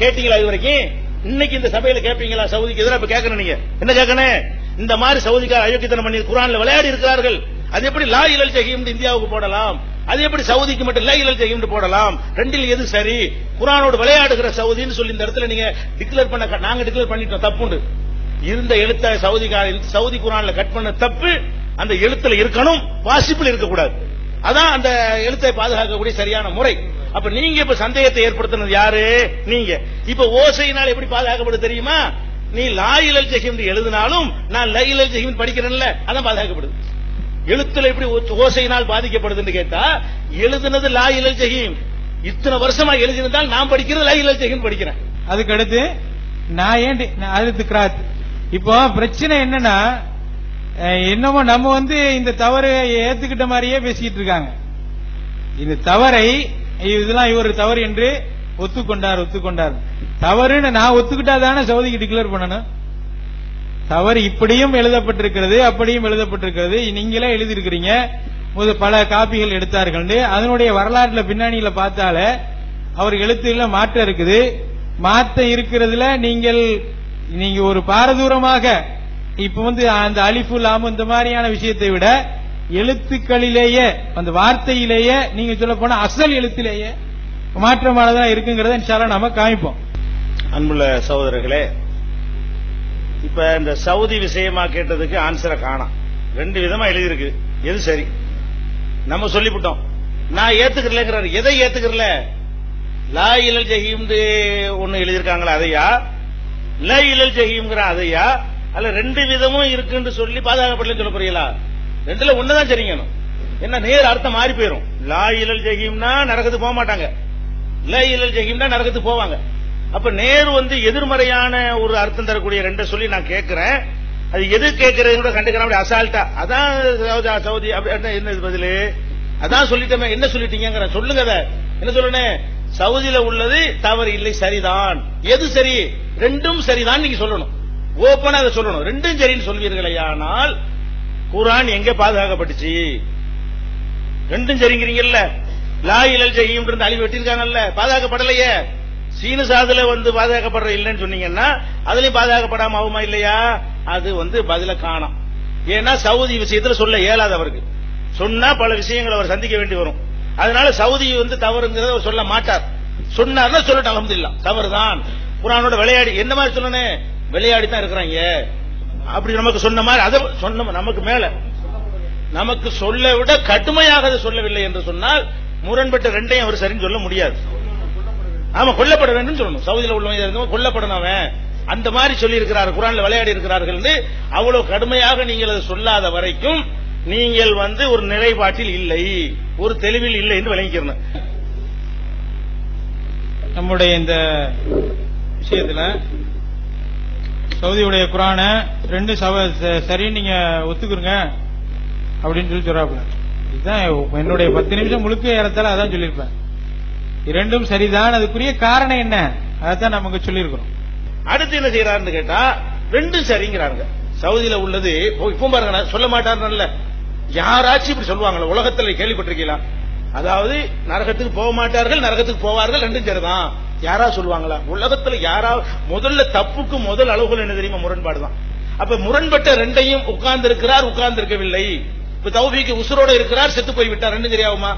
கேட்டீங்களா இது வரைக்கும்? இன்னைக்கு இந்த சபையில கேட்பீங்களா? சவுதிக்கு எதிராக இப்ப கேட்கணும். நீங்க என்ன கேட்கணும்? இந்த மாதிரி சவுதிக்கார அயோக்கியத்தனம் பண்ணி குர்ஆன்ல விளையாடி இருக்கிறார்கள். அது எப்படி லா இலல் ஜஹீம் இந்தியாவுக்கு போடலாம்? அது எப்படி சவுதிக்கு மட்டும் லா இலல் ஜஹீம் போடலாம்? 2ல் எது சரி? குர்ஆனோடு விளையாடுகிற சவுதின்னு சொல்லி இந்த இடத்துல நீங்க டிக்ளேர் பண்ண, நாங்க டிக்ளேர் பண்ணிட்டோம் தப்புண்டு. இருந்த எழுத்த சவுதி குர்ஆன்ல கட் பண்ண தப்பு, அந்த எழுத்துல இருக்கணும், வாசிப்பில் இருக்கக்கூடாது. அதான் அந்த எழுத்தை பாதுகாக்கக்கூடிய சரியான முறை. அப்ப நீங்க இப்ப சந்தேகத்தை ஏற்படுத்தினது யாரு? நீங்க. இப்ப ஓசையினால் எப்படி பாதுகாக்கப்படுது தெரியுமா? நீ லா இலல் ஜஹீம் எழுதினாலும் நான் லா இலல் ஜஹீம் படிக்கிறேன்ல, அதான் பாதுகாக்கப்படுது. எழுத்துல எப்படி ஓசையினால் பாதிக்கப்படுதுன்னு கேட்டா, எழுதுனது லா இலல் ஜஹீம், இத்தனை வருஷமா எழுதினதால் நான் படிக்கிறது லா இலல் ஜஹீம் படிக்கிறேன். அதுக்கு அடுத்து நான் ஏன் அடுத்து கிராத். இப்போ பிரச்சனை என்னன்னா, என்னமோ நம்ம இந்த தவறை ஏத்துக்கிட்ட மாதிரியே பேசிக்கிட்டு இருக்காங்க. இந்த தவறை இதெல்லாம் இவர் தவறு என்று ஒத்துக்கொண்டார். தவறுன்னு நான் ஒத்துக்கிட்டாதானே சவுதிக்கு டிக்ளேர் பண்ணணும். தவறு இப்படியும் எழுதப்பட்டிருக்கிறது, அப்படியும் எழுதப்பட்டிருக்கிறது, நீங்களே எழுதியிருக்கிறீங்க, பல காப்பிகள் எடுத்தார்கள். அதனுடைய வரலாற்றுல பின்னணியில பார்த்தால அவர் எழுத்துல மாற்றம் இருக்குது. மாத்த இருக்கிறதுல நீங்க ஒரு பாரதூரமாக இப்ப அந்த அலிஃபு லாம் இந்த மாதிரியான விஷயத்தை விட எழுத்துக்களிலேயே அந்த வார்த்தையிலேயே நீங்க சொல்ல போனா அசல் எழுத்திலேயே மாற்றமானதா இருக்குங்கிறத இன்ஷா அல்லாஹ் நாம காமிப்போம். அன்புள்ள சகோதரர்களே, இப்ப இந்த சவுதி விஷயமா கேட்டதுக்கு ஆன்சரை காணோம். 2 விதமா எழுதியிருக்கு. எது சரி? நம்ம சொல்லிவிட்டோம். நான் ஏத்துக்கிறேங்கிறாரு. எதை ஏத்துக்கிறல? லா இலல் ஜஹீம் ஒன்னு எழுதியிருக்காங்களா அதையா, லா இலல் ஜஹீம்ங்கிற அதையா, அல்ல 2 விதமும் இருக்குன்னு சொல்லி பாதுகாக்கப்படலன்னு சொல்ல போறீங்களா? 2ல ஒண்ணுதான் சரிங்கணும். என்ன நேர் அர்த்தம் மாறி போயிரும். லா இலல் ஜஹீம்னா நரகத்துக்கு போக மாட்டாங்க, லா இலல் ஜஹீம்னா நரகத்துக்கு போவாங்க. அப்ப நேரு எதிர்மறையான ஒரு அர்த்தம் தரக்கூடிய 2 சொல்லி நான் கேட்கிறேன். அது எது கேட்கறது கூட கண்டுக்கிறான் அசால்ட்டா. அதான் சவுதி என்ன பதிலு? அதான் சொல்லிட்டோமே. என்ன சொல்லிட்டீங்க சொல்லுங்க. என்ன சொல்லணும்? சவுதியில உள்ளது தவறு இல்லை, சரிதான். எது சரி? 2ம் சரிதான் நீங்க சொல்லணும். ஓப்பனா அதை சொல்லணும். 2ம் சரின்னு சொல்வீர்களே. ஆனால் குர்ஆன் எங்க பாதுகாக்கப்பட்டுச்சு? 2ம் சரிங்கிறீங்கல்ல. லா இலல் ஜஹீம் அழிவு வெட்டிருக்காங்கல்ல, பாதுகாக்கப்படலையே. சீனு சாதுல பாதுகாக்கப்படுற இல்லைன்னு சொன்னீங்கன்னா அதுலயும் பாதுகாக்கப்படாம ஆகுமா இல்லையா? அது பதில காணோம். ஏன்னா சவுதி விஷயத்துல சொல்ல இயலாது அவருக்கு. சொன்னா பல விஷயங்களை அவர் சந்திக்க வேண்டி வரும். அதனால சவுதி தவறுங்கிறத சொல்ல மாட்டார். சொன்னார்னா சொல்லட்டும், அல்ஹம்துலில்லாஹ் தவறுதான். குர்ஆனோட விளையாடி என்ன மாதிரி சொல்லணும்? விளையாடி தான் இருக்கிறாங்க அப்படி நமக்கு சொன்ன மாதிரி அதை சொன்ன நமக்கு மேல நமக்கு சொல்ல விட கடுமையாக அதை சொல்லவில்லை என்று சொன்னால் முரண்பட்ட 2ஐயும் அவர் சரின்னு சொல்ல முடியாது. ஆமா, கொல்லப்பட வேண்டும் சொல்லணும். சவுதியில உள்ளவங்க கொல்லப்படணும் அவன் அந்த மாதிரி சொல்லி இருக்கிறார். குர்ஆன்ல விளையாடி இருக்கிறார்கள். அவ்வளவு கடுமையாக நீங்கள் அதை சொல்லாத வரைக்கும் நீங்கள் ஒரு நிலைப்பாட்டில் இல்லை, ஒரு தெளிவில் இல்லை என்று விளங்கிக்கிறேன். நம்முடைய இந்த விஷயத்துல சவுதியுடைய குர்ஆனை 2 சரி நீங்க ஒத்துக்குறங்க அப்படின்னு சொல்லி சொல்றாப்புல. இதுதான் என்னுடைய 10 நிமிஷம் முழுக்க ஏறத்தால அதான் சொல்லியிருப்பேன். 2ம் சரிதான். அதுக்குரிய காரணம் என்ன அதான் நமக்கு சொல்லியிருக்கிறோம். அடுத்து என்ன செய்யறாருன்னு கேட்டா 2ம் சரிங்கிறாங்க. சவுதியில உள்ளது இப்போ பாருங்க, சொல்ல மாட்டாருன்னு யாராச்சும் இப்படி சொல்லுவாங்களா? உலகத்தில் கேள்விப்பட்டிருக்கீங்களா? அதாவது நரகத்துக்கு போக மாட்டார்கள், நரகத்துக்கு போவார்கள், 2ம் சரிதான். யாரா சொல்லுவாங்களா? உலகத்துல யாராவது முதல்ல தப்புக்கு முதல் அளவுகள் என்ன தெரியுமா? முரண்பாடு தான். அப்ப முரண்பட்ட 2ஐயும் உட்கார்ந்து இருக்கிறார், உட்கார்ந்து இருக்கவில்லை. இப்ப தௌஃபீக் உசுரோட இருக்கிறார், செத்து போய் விட்டார். 2ம் சரியாகுமா?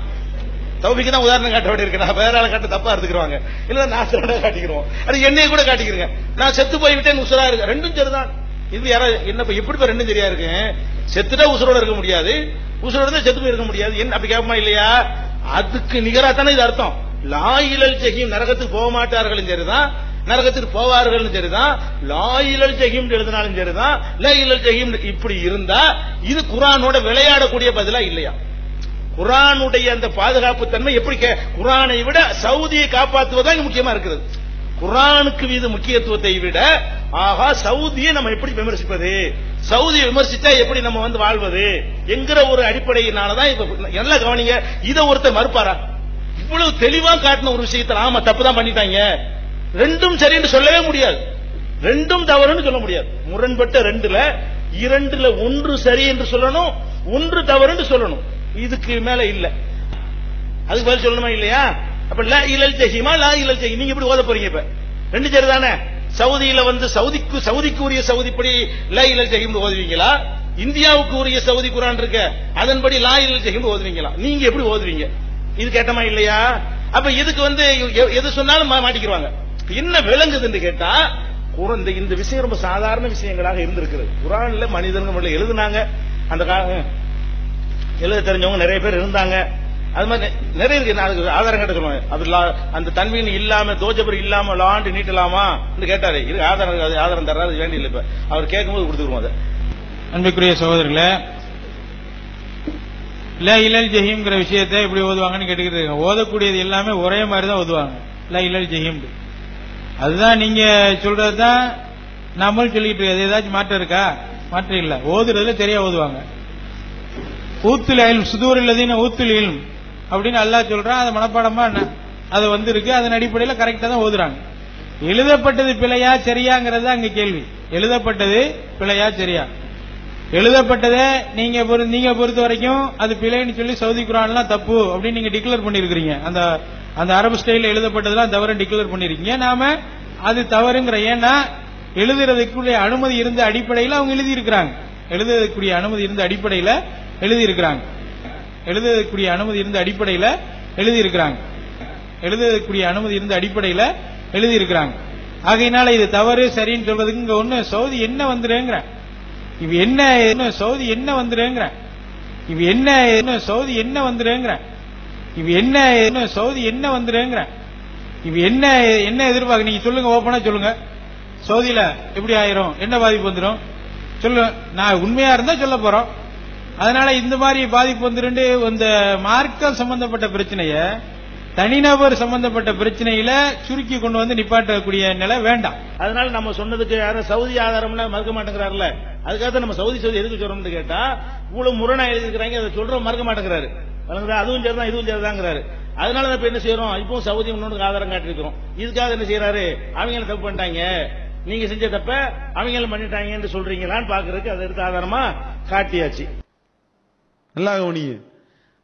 தௌஃபீக் தான் உதாரணம் காட்ட வேண்டி இருக்கிறா. வேற ஆளை காட்ட தப்பா எடுத்துக்குவாங்க. இல்ல நான் காட்டிக்கிறோம். அது என்னைய கூட காட்டிக்கிறேங்க. நான் செத்து போய் விட்டேன், உசுரா இருக்கு. 2ம் சரிதான். இது யாரா என்ன எப்படி 2ம் சரியா இருக்கு? செத்துட்டா உசுரோட இருக்க முடியாது, உசுரோட தான் செத்து போய் இருக்க முடியாது. என்ன அப்படி கேட்பமா இல்லையா? அதுக்கு நிகரா தானே இது அர்த்தம். லா இலல் ஜஹீம் நரகத்துக்கு போக மாட்டார்கள் சரிதான், நரகத்துக்கு போவார்கள் சரிதான். லா இலல் ஜஹீம் எழுதினாலும் சரிதான், லா இலல் ஜஹீம் இப்படி இருந்தா இது குர்ஆனோட விளையாடக்கூடிய பதிலா இல்லையா? குர்ஆனுடைய அந்த பாதுகாப்பு தன்மை எப்படி? குர்ஆனை விட சவுதியை காப்பாற்றுவதா முக்கியமா இருக்கிறது. குர்ஆனுக்கு மீது முக்கியத்துவத்தை விட ஆகா சவுதியை நம்ம எப்படி விமர்சிப்பது, சவுதியை விமர்சித்தா எப்படி நம்ம வாழ்வது என்கிற ஒரு அடிப்படையினாலதான் இப்ப நல்லா கவனிங்க. இதை ஒருத்தர் மறுப்பாரா? இவ்வளவு தெளிவா காட்டின ஒரு விஷயத்தில் ஆமா தப்புதான் பண்ணிட்டாங்க, 2ம் சரி என்று சொல்லவே முடியாது, 2ம் தவறுன்னு சொல்ல முடியாது. முரண்பட்ட 2ல 1 சரி என்று சொல்லணும், 1 தவறு என்று சொல்லணும். இதுக்கு மேல இல்ல. அதுக்கு பதில் சொல்லணுமா இல்லையா? அப்ப லா இலல் ஜஹீமா லா இலல் ஜஹீம் நீங்க எப்படி ஓத போறீங்க? இப்ப 2 சரிதானே. சவுதியில சவுதிக்கு உரிய சவுதிப்படி லா இலல் ஜஹீம் ஓதுவீங்களா? இந்தியாவுக்கு உரிய சவுதி குர்ஆன் இருக்க அதன்படி லா இலல் ஜஹீம் ஓதுவீங்களா? நீங்க எப்படி ஓதுவீங்க? இது கேட்டமா இல்லையா? அப்ப இதுக்கு எது சொன்னாலும் மாட்டிக்கிறாங்க. என்ன விளங்குதுன்னு கேட்டா இந்த விஷயம் ரொம்ப சாதாரண விஷயங்களாக இருந்திருக்கிறது. குர்ஆன்ல மனிதர்கள் எழுதுனாங்க, அந்த எழுத தெரிஞ்சவங்க நிறைய பேர் இருந்தாங்க. அது மாதிரி நிறைய இருக்கு. அதுக்கு ஆதாரம் கேட்ட சொல்லுவாங்க. அது அந்த தன்வீன் இல்லாம தோஜபர் இல்லாம லாண்டு நீட்டலாமா கேட்டாரு. இது ஆதாரம் தர்றாரு, வேண்டிய இல்லை. இப்ப அவர் கேட்கும்போது கொடுத்துருவோம். அதை அன்புக்குரிய சகோதரர்களே, லா இலல் ஜஹீம்ங்கிற விஷயத்தை எப்படி ஓதுவாங்கன்னு கேட்டுக்கிட்டு ஓதக்கூடியது எல்லாமே ஒரே மாதிரி தான் ஓதுவாங்க. லா இலல் ஜஹீம் அதுதான் நீங்க சொல்றதுதான் நம்மளும் சொல்லிட்டு இருக்கு. ஏதாச்சும் மாற்றம் இருக்கா? மாற்றம் இல்ல. ஓதுறதுல சரியா ஓதுவாங்க. ஊத்துல் இல்ம் சுதூர் இல்லதீன ஊத்துல் இல்ம் அப்படின்னு அல்லாஹ் சொல்றான். அது மனப்பாடமா அது இருக்கு. அதன் அடிப்படையில் கரெக்டா தான் ஓதுறாங்க. எழுதப்பட்டது பிழையா சரியாங்கிறது அங்க கேள்வி. எழுதப்பட்டது பிழையா சரியா? எழுதப்பட்டதை நீங்க பொறுத்த வரைக்கும் அது பிழைன்னு சொல்லி சவுதி குர்ஆன்லாம் தப்பு அப்படின்னு நீங்க டிக்ளேர் பண்ணிருக்கீங்க. அந்த அரபு ஸ்டைல எழுதப்பட்டதெல்லாம் தவறு டிக்ளேர் பண்ணிருக்கீங்க. நாம அது தவறுங்கிற. ஏன்னா எழுதுறதுக்குரிய அனுமதி இருந்த அடிப்படையில் அவங்க எழுதியிருக்கிறாங்க. எழுதுறதுக்குரிய அனுமதி இருந்த அடிப்படையில் எழுதியிருக்கிறாங்க. எழுதுறதுக்குரிய அனுமதி இருந்த அடிப்படையில் எழுதியிருக்கிறாங்க. எழுதுறதுக்குரிய அனுமதி இருந்த அடிப்படையில் எழுதியிருக்கிறாங்க. ஆகையினால இது தவறு சரின்னு சொல்றதுக்கு இங்க ஒண்ணு சவுதி என்ன வந்துருங்கிற இவ என்ன சவுதி என்ன வந்துருங்கிற இவ என்ன சவுதி என்ன வந்துருங்கிற இவ என்ன சவுதி என்ன வந்துருங்கிற இவ என்ன எதிர்பார்க்க நீங்க சொல்லுங்க, ஓப்பனா சொல்லுங்க. சவுதியில எப்படி ஆயிரும், என்ன பாதிப்பு வந்துடும் சொல்லுங்க. நான் உண்மையா இருந்தா சொல்ல போறோம். அதனால இந்த மாதிரி பாதிப்பு வந்துருந்து இந்த மார்க்கம் சம்பந்தப்பட்ட பிரச்சனைய தனிநபர் சம்பந்தப்பட்ட பிரச்சனையில சுருக்கி கொண்டு வந்து நிப்பாட்டக்கூடிய நிலை வேண்டாம். அதனால நம்ம சொன்னதுக்கு யாரும் சவுதி ஆதாரம்னா மறுக்க மாட்டேங்கிறாருல, அதுக்காக நம்ம சவுதி எதுக்கு சொல்றோம்னு கேட்டா இவ்வளவு முரணா எழுதிருக்கிறாங்க, அதை சொல்றோம் மறுக்க மாட்டேங்கிறாரு. அதுவும் சரிதான் இதுவும் சரிதாங்கிறாரு. அதனால இப்ப என்ன செய்யறோம், இப்போ சவுதி இன்னொன்று ஆதாரம் காட்டிருக்கிறோம். இதுக்காக என்ன செய்யறாரு, அவங்களும் தப்பு பண்ணிட்டாங்க, நீங்க செஞ்ச தப்ப அவங்களும் பண்ணிட்டாங்கன்னு சொல்றீங்களான்னு பாக்குறதுக்கு அதை எடுத்து ஆதாரமா காட்டியாச்சு. நல்லா கவனிங்க.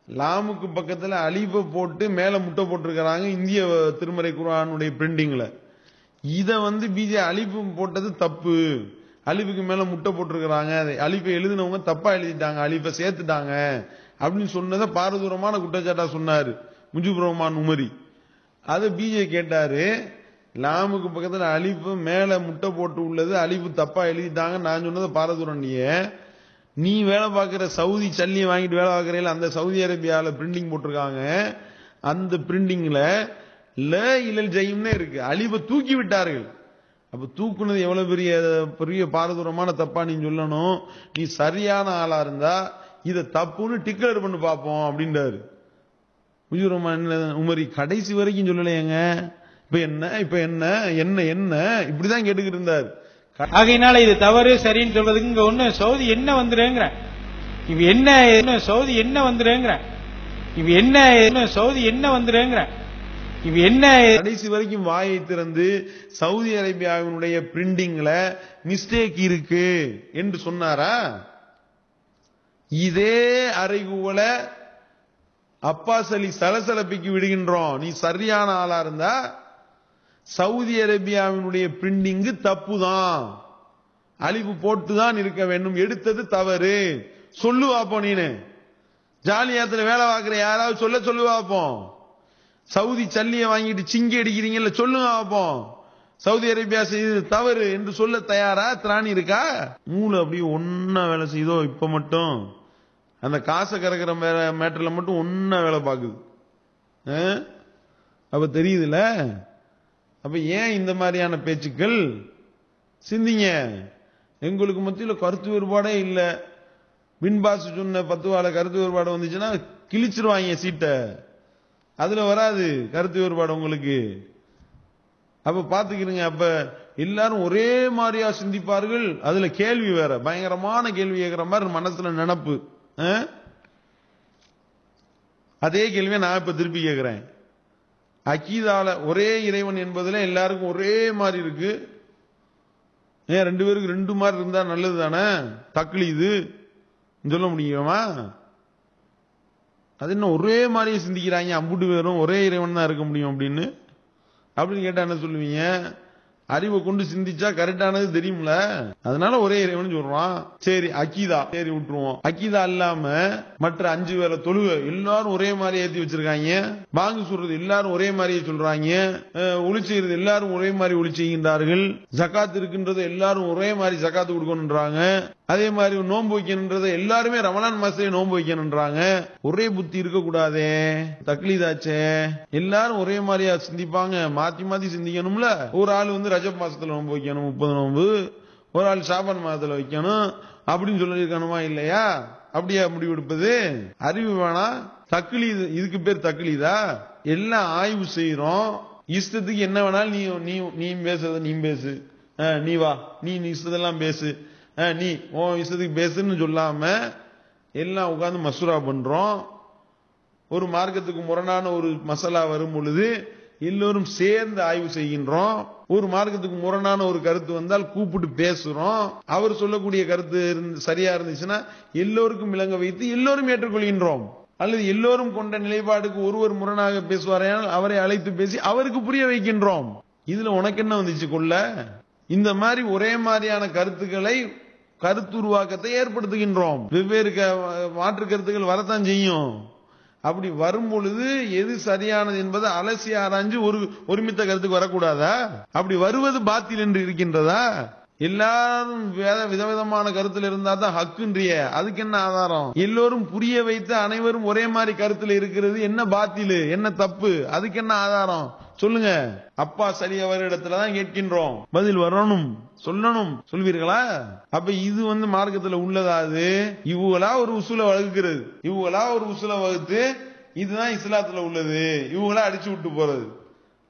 லாமுக்கு பக்கத்துல அலிஃப போட்டு மேல முட்டை போட்டிருக்கிறாங்க இந்திய திருமறை குர்ஆனுடைய பிரிண்டிங்ல. இத பிஜே அலிஃபு போட்டது தப்பு, அலிஃபுக்கு மேல முட்டை போட்டிருக்கிறாங்க, அலிஃபை எழுதினவங்க தப்பா எழுதிட்டாங்க, அலிஃபை சேர்த்துட்டாங்க அப்படின்னு சொன்னதை பாரதூரமான குற்றச்சாட்டா சொன்னாரு முஜிபுர் ரஹ்மான் உமரி. அது பிஜே கேட்டாரு, லாமுக்கு பக்கத்துல அலிஃபு மேல முட்டை போட்டு உள்ளது அலிஃபு தப்பா எழுதிட்டாங்க, நான் சொன்னதை பாரதூரம் நீ வேலை பார்க்கிற சவுதி சல்லியை வாங்கிட்டு வேலை பார்க்கறீங்களா, அந்த சவுதி அரேபியால பிரிண்டிங் போட்டிருக்காங்க, அந்த பிரிண்டிங்ல ல இலல் ஜெயிம்னே இருக்கு, அலிஃபை தூக்கி விட்டார்கள். அப்ப தூக்குனது எவ்வளவு பெரிய பாரதூரமான தப்பா நீ சொல்லணும். நீ சரியான ஆளா இருந்தா இத தப்புன்னு டிக்ளேர் பண்ணி பார்ப்போம் அப்படின்றாரு முஜிபுர் ரஹ்மான் உமரி. கடைசி வரைக்கும் சொல்லலையேங்க, இப்ப என்ன இப்படிதான் கேட்டுக்கிட்டு இருந்தார். ஆகையினால இது தவறு சரின்னு சொல்றதுக்கு இங்க ஒண்ணு சவுதி என்ன வந்துருங்கிற இவ என்ன சவுதி என்ன வந்துருங்கிற இவ என்ன சவுதி என்ன வந்துருங்கிற இவ கடைசி வரைக்கும் வாயை திறந்து சவுதி அரேபியாவினுடைய பிரிண்டிங்ல மிஸ்டேக் இருக்கு என்று சொன்னாரா? இதே அறைகூவல அப்பாஸ் அலி சலசலப்பிக்கு விடுகின்றோம். நீ சரியான ஆளா இருந்தா சவுதி அரேபியாவினுடைய பிரிண்டிங் தப்புதான், அலிஃபு போட்டுதான் இருக்க வேண்டும், எடுத்தது தவறு சொல்லுவாப்போம். நீனு ஜாலியாத்துல வேலை பார்க்கிற யாராவது சொல்லுவாப்போம். சவுதி சல்லியை வாங்கிட்டு சிங்கி அடிக்கிறீங்கல்ல, சொல்லுங்க பார்ப்போம். சவுதி அரேபியா செய்தது தவறு என்று சொல்ல தயாரா திராணி இருக்கா? மூளை அப்படியே ஒன்னா வேலை செய்தோ இப்ப மட்டும் அந்த காசை கறக்கிற மேட்டர்ல மட்டும் ஒன்னா வேலை பார்க்குது. அப்ப தெரியுதுல. அப்ப ஏன் இந்த மாதிரியான பேச்சுக்கள்? சிந்திங்க. எங்களுக்கு மத்தியில் கருத்து வேறுபாடே இல்ல. பின்பாஸ் சொன்ன பத்துவால கருத்து வேறுபாடு வந்துச்சுன்னா கிழிச்சிருவாங்க சீட்டை, அதுல வராது கருத்து வேறுபாடு உங்களுக்கு. அப்ப பாத்துக்கிறீங்க. அப்ப எல்லாரும் ஒரே மாதிரியா சிந்திப்பார்கள். அதுல கேள்வி வேற, பயங்கரமான கேள்வி கேட்கிற மாதிரி மனசுல நினைப்பு. அதே கேள்வியை நான் இப்ப திருப்பி கேட்கிறேன். அகீதால ஒரே இறைவன் என்பதுல எல்லாருக்கும் ஒரே மாதிரி இருக்கு. ஏன் ரெண்டு பேருக்கு ரெண்டு மாதிரி இருந்தா நல்லது தானே? தக்லீது சொல்ல முடியுமா? அது என்ன ஒரே மாதிரியே சிந்திக்கிறாங்க, அம்புட்டு பேரும் ஒரே இறைவன் தான் இருக்க முடியும் அப்படின்னு கேட்டா என்ன சொல்லுவீங்க? அறிவை கொண்டு சிந்திச்சா கரெக்டானது தெரியும்ல, அதனால ஒரே இறைவன் சொல்றான். சரி அக்கீதா, சரி விட்டுருவோம். அக்கீதா இல்லாம மற்ற 5 வேளை தொழுகை எல்லாரும் ஒரே மாதிரி ஏத்தி வச்சிருக்காங்க. பாங்கு சொல்றது எல்லாரும் ஒரே மாதிரியே சொல்றாங்க. ஒளி செய்யறது எல்லாரும் ஒரே மாதிரி ஒளி செய்கின்றார்கள். ஜகாத் இருக்கின்றது எல்லாரும் ஒரே மாதிரி ஜகாத்து கொடுக்கணுன்றாங்க. அதே மாதிரி நோன்பு வைக்கணுன்றத எல்லாருமே ரமலான் மாசத்துல நோன்பு வைக்கணுன்றாங்க. ஒரே புத்தி இருக்க கூடாதே, தக்லீதாச்சே. எல்லாரும் ஒரே மாதிரியா சிந்திப்பாங்க, மாத்தி மாத்தி சிந்திக்கணும்ல. ஒரு ஆள் ரஜப் மாசத்துல நோன்பு வைக்கணும் 30 நோன்பு, ஒரு ஆள் ஷாபான் மாதத்துல வைக்கணும் அப்படின்னு சொல்லிருக்கணுமா இல்லையா? அப்படியா முடிவெடுப்பது? அறிவு வேணா. தக்லீது, இதுக்கு பேர் தக்லீதா? எல்லாம் ஆய்வு செய்யறோம். இஷ்டத்துக்கு என்ன வேணாலும் நீ பேசுறத நீ பேசு, நீ வா, நீ இஷ்டத்தெல்லாம் பேசு, நீ உன் இஷ்டத்துக்கு பேசுன்னு சொல்லாம எல்லாம் உட்கார்ந்து மசூரா பண்றோம். ஒரு மார்க்கத்துக்கு முரணான ஒரு மசாலா வரும் பொழுது எல்லோரும் சேர்ந்து ஆய்வு செய்கின்றோம். ஒரு மார்க்கத்துக்கு முரணான ஒரு கருத்து வந்தால் கூப்பிட்டு பேசுறோம். அவர் சொல்லக்கூடிய கருத்து சரியா இருந்துச்சுன்னா எல்லோருக்கும் விளங்க வைத்து எல்லோரும் ஏற்றுக்கொள்கின்றோம். அல்லது எல்லோரும் கொண்ட நிலைப்பாடுக்கு ஒருவர் முரணாக பேசுவாரையானால் அவரை அழைத்து பேசி அவருக்கு புரிய வைக்கின்றோம். இதுல உனக்கு என்ன வந்துச்சு கொள்ள? இந்த மாதிரி ஒரே மாதிரியான கருத்துக்களை கருத்துருவாக்கத்தை ஏற்படுத்துகின்றோம். வெவ்வேறு மாற்று கருத்துக்கள் வரத்தான் செய்யும். அப்படி வரும் பொழுது எது சரியானது என்பதை அலசி ஆராய்ஞ்சு ஒருமித்த கருத்துக்கு வரக்கூடாதா? அப்படி வருவது பாத்தில் என்று இருக்கின்றதா? எல்லாரும் விதவிதமான கருத்துல இருந்தா தான் ஹக்குன்றிய, அதுக்கு என்ன ஆதாரம்? எல்லோரும் புரிய வைத்து அனைவரும் ஒரே மாதிரி கருத்துல இருக்கிறது என்ன பாத்திலு, என்ன தப்பு, அதுக்கு என்ன ஆதாரம் சொல்லுங்க. அப்பா சரி அவரிடத்துலதான் கேட்கின்றோம், பதில் வரணும், சொல்லணும். சொல்வீர்களா? அப்ப இது மார்க்கத்துல உள்ளதா? அது இவங்களா ஒரு உசூலை வகுக்கிறது, இவங்களா ஒரு உசூலை வகுத்து இதுதான் இஸ்லாத்துல உள்ளது, இவங்களா அடிச்சு விட்டு போறது.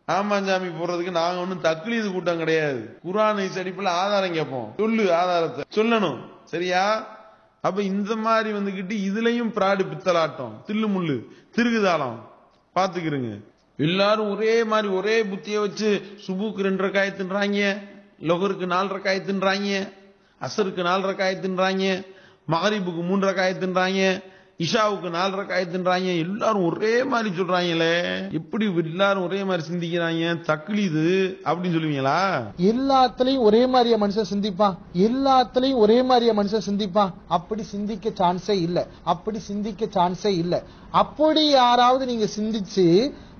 ஆமாஞ்சாமி போடுறதுக்கு நாங்க ஒன்னும் தக்லீது கூட்டம் கிடையாது. குர்ஆன் அடிப்படையில் ஆதாரம் கேட்போம், சொல்லு ஆதாரத்தை சொல்லணும், சரியா? அப்ப இந்த மாதிரி வந்துகிட்டு இதுலயும் பிராடு பித்தலாட்டம், தில்லு முள்ளு திருகுதாளம் பாத்துக்கிறீங்க. எல்லாரும் ஒரே மாதிரி ஒரே புத்திய வச்சு சுபுக்கு 2 ரக்காயத்துன்றாங்க, லொஹருக்கு 4 ரக்காயத்துன்றாங்க, அசருக்கு 4 ரக்காயத்துன்றாங்க, மகரிபுக்கு 3 ரக்காயத்துன்றாங்க, இஷாவுக்கு 4 ரக்காயத்துன்றாங்க. எல்லாரும் ஒரே மாதிரி சொல்றாங்களே, எப்படி எல்லாரும் ஒரே மாதிரி சிந்திக்கிறாங்க? தக்லீது அப்படின்னு சொல்லுவீங்களா? எல்லாத்துலயும் ஒரே மாதிரியா மனுஷன் சிந்திப்பான்? எல்லாத்துலயும் ஒரே மாதிரியா மனுஷன் சிந்திப்பான்? அப்படி சிந்திக்க சான்ஸே இல்ல, அப்படி சிந்திக்க சான்ஸே இல்ல. அப்படி யாராவது நீங்க சிந்திச்சு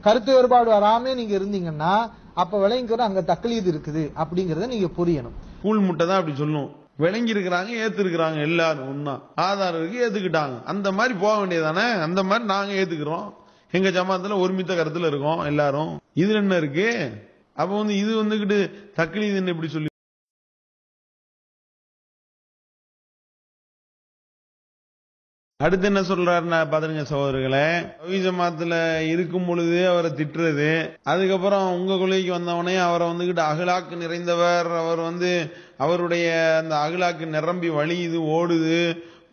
கருத்து வேறுபாடு வராம நீங்க இருந்தீங்கன்னா அப்ப விளங்கிக்கிற அங்க தக்லீது இருக்குது அப்படிங்கறத நீங்க புரியணும். கூழ் முட்டை தான் அப்படி சொல்லும், விளங்கி இருக்கிறாங்க, ஏத்து இருக்கிறாங்க, எல்லாரும் ஒன்னா ஆதாரம் இருக்கு ஏத்துக்கிட்டாங்க. அந்த மாதிரி போக வேண்டியதானே? அந்த மாதிரி நாங்க ஏத்துக்கிறோம், எங்க ஜமாத்துல ஒருமித்த கருத்துல இருக்கோம் எல்லாரும். இதுல என்ன இருக்கு? அப்ப இது வந்துகிட்டு தக்லீதுன்னு எப்படி சொல்லி? அடுத்து என்ன சொல்றாருன்னா பாத்துருங்க சகோதரர்களே, தௌஹீத் ஜமாத்துல இருக்கும் பொழுது அவரை திட்டுறது, அதுக்கப்புறம் உங்க கொள்கைக்கு வந்தவனே அவரை வந்துகிட்டு அகலாக்கு நிறைந்தவர், அவர் அவருடைய அந்த அகலாக்கு நிரம்பி வழியுது, ஓடுது,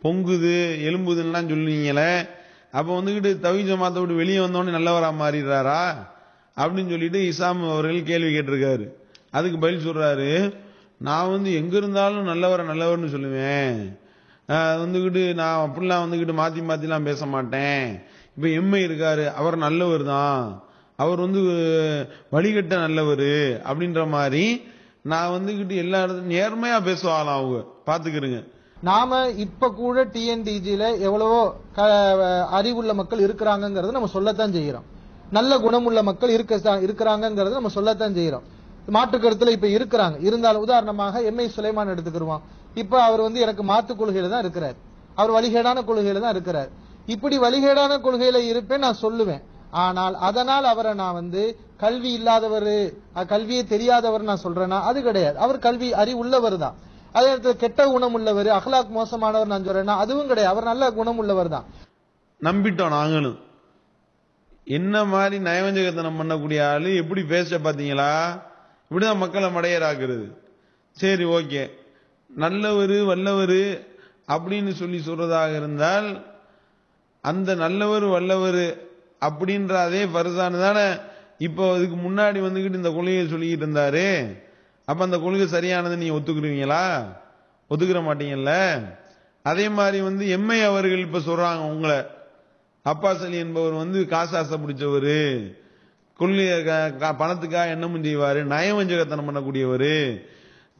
பொங்குது, எலும்புதுன்னா சொல்லுவீங்களே. அப்ப வந்துகிட்டு தௌஹீத் ஜமாத்தை விட்டு வெளியே வந்தவனே நல்லவரா மாறிடுறாரா அப்படின்னு சொல்லிட்டு இஸ்லாம் அவர்கள் கேள்வி கேட்டிருக்காரு. அதுக்கு பதில் சொல்றாரு, நான் எங்க இருந்தாலும் நல்லவர்னு சொல்லுவேன், வந்துகிட்டு நான் அப்படிலாம் வந்துகிட்டு மாத்தி மாத்திலாம் பேச மாட்டேன். இப்ப எம்ஐ இருக்காரு, அவர் நல்லவர் தான், அவர் வழிகட்ட நல்லவர் அப்படின்ற மாதிரி நான் வந்துகிட்டு எல்லா இடத்துல நேர்மையா பேசுவாங்களாம் அவங்க, பாத்துக்கிறேங்க. நாம இப்ப கூட டிஎன்டிஜில எவ்வளவோ அறிவுள்ள மக்கள் இருக்கிறாங்கிறத நம்ம சொல்லத்தான் செய்யறோம், நல்ல குணமுள்ள மக்கள் இருக்கிறாங்கிறத நம்ம சொல்லத்தான் செய்யறோம். மாற்று கருத்துல இப்ப இருக்கிறாங்க. இருந்தாலும் உதாரணமாக எம்ஐ சுலைமான் எடுத்துக்கிடுவோம். இப்ப அவர் எனக்கு மாத்து கொள்கையில தான் இருக்கிறார், அவர் வழிகேடான கொள்கையில தான் இருக்கிறார். இப்படி வழிகேடான கொள்கையில இருப்பேன் நான் சொல்லுவேன். ஆனால் அதனால் அவரை நான் கல்வி இல்லாதவர், கல்வியே தெரியாதவர் நான் சொல்றேன்னா அது கிடையாது. அவர் கல்வி அறிவுள்ளவர் தான். அதே இடத்துல கெட்ட குணம் உள்ளவர், அஹ்லாக் மோசமானவர் நான் சொல்றேன்னா அதுவும் கிடையாது, அவர் நல்ல குணம் உள்ளவர் தான். நம்பிட்டோம் நாங்களும். என்ன மாதிரி நயவஞ்சகத்தனம் பண்ணக்கூடிய ஆளு எப்படி பேச பாத்தீங்களா? இப்படிதான் மக்களை மடையராக்குறது. சரி ஓகே, நல்லவரு வல்லவரு அப்படின்னு சொல்றதாக இருந்தால் அந்த நல்லவர் வல்லவர் அப்படின்ற அதே பரிசானு தானே இப்போ இதுக்கு முன்னாடி வந்துகிட்டு இந்த கொள்கையை சொல்லிக்கிட்டு இருந்தாரு. அப்ப அந்த கொள்கை சரியானது நீங்க ஒத்துக்குருவீங்களா? ஒத்துக்கிற மாட்டீங்கல்ல. அதே மாதிரி எம்ஐ அவர்கள் இப்ப சொல்றாங்க, உங்களை அப்பாஸ் அலி என்பவர் காசு ஆசை பிடிச்சவர், கொள்கைய பணத்துக்காக என்னமும் செய்வாரு, நயவஞ்சகத்தனம் பண்ணக்கூடியவர்,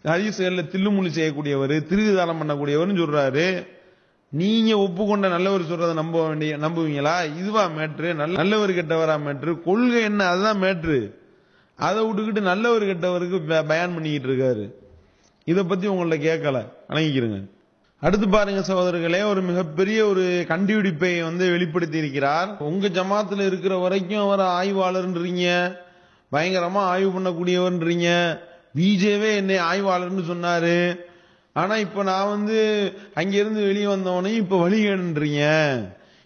ஹதீஸ்கள்ல தில்லுமுள்ளு செய்யக்கூடியவர், திருகுதாளம் பண்ணக்கூடியவர்னு சொல்றாரு. நீங்க ஒப்புக்கொண்ட நல்லவர் சொல்றதை நம்புவீங்களா? இதுவா மேட்ரு? நல்லவர் கெட்டவரா மேட்ரு? கொள்கை என்ன, அதுதான் மேட்ரு. அதை விட்டுக்கிட்டு நல்லவர் கெட்டவருக்கு பயான் பண்ணிக்கிட்டு இருக்காரு. இதை பத்தி உங்கள்ட்ட கேட்கல, அணங்கிக்கிறங்க. அடுத்து பாருங்க சகோதரர்களே, ஒரு மிகப்பெரிய ஒரு கண்டுபிடிப்பை வெளிப்படுத்தி இருக்கிறார். உங்க ஜமாத்துல இருக்கிற வரைக்கும் அவர் ஆய்வாளர்ன்றீங்க, பயங்கரமா ஆய்வு பண்ணக்கூடியவர்ன்றீங்க, பிஜேவே என்னை ஆய்வாளர்னு சொன்னாரு. ஆனா இப்ப நான் அங்கிருந்து வெளியே வந்தவனையும் இப்ப வழிகேடுன்றீங்க.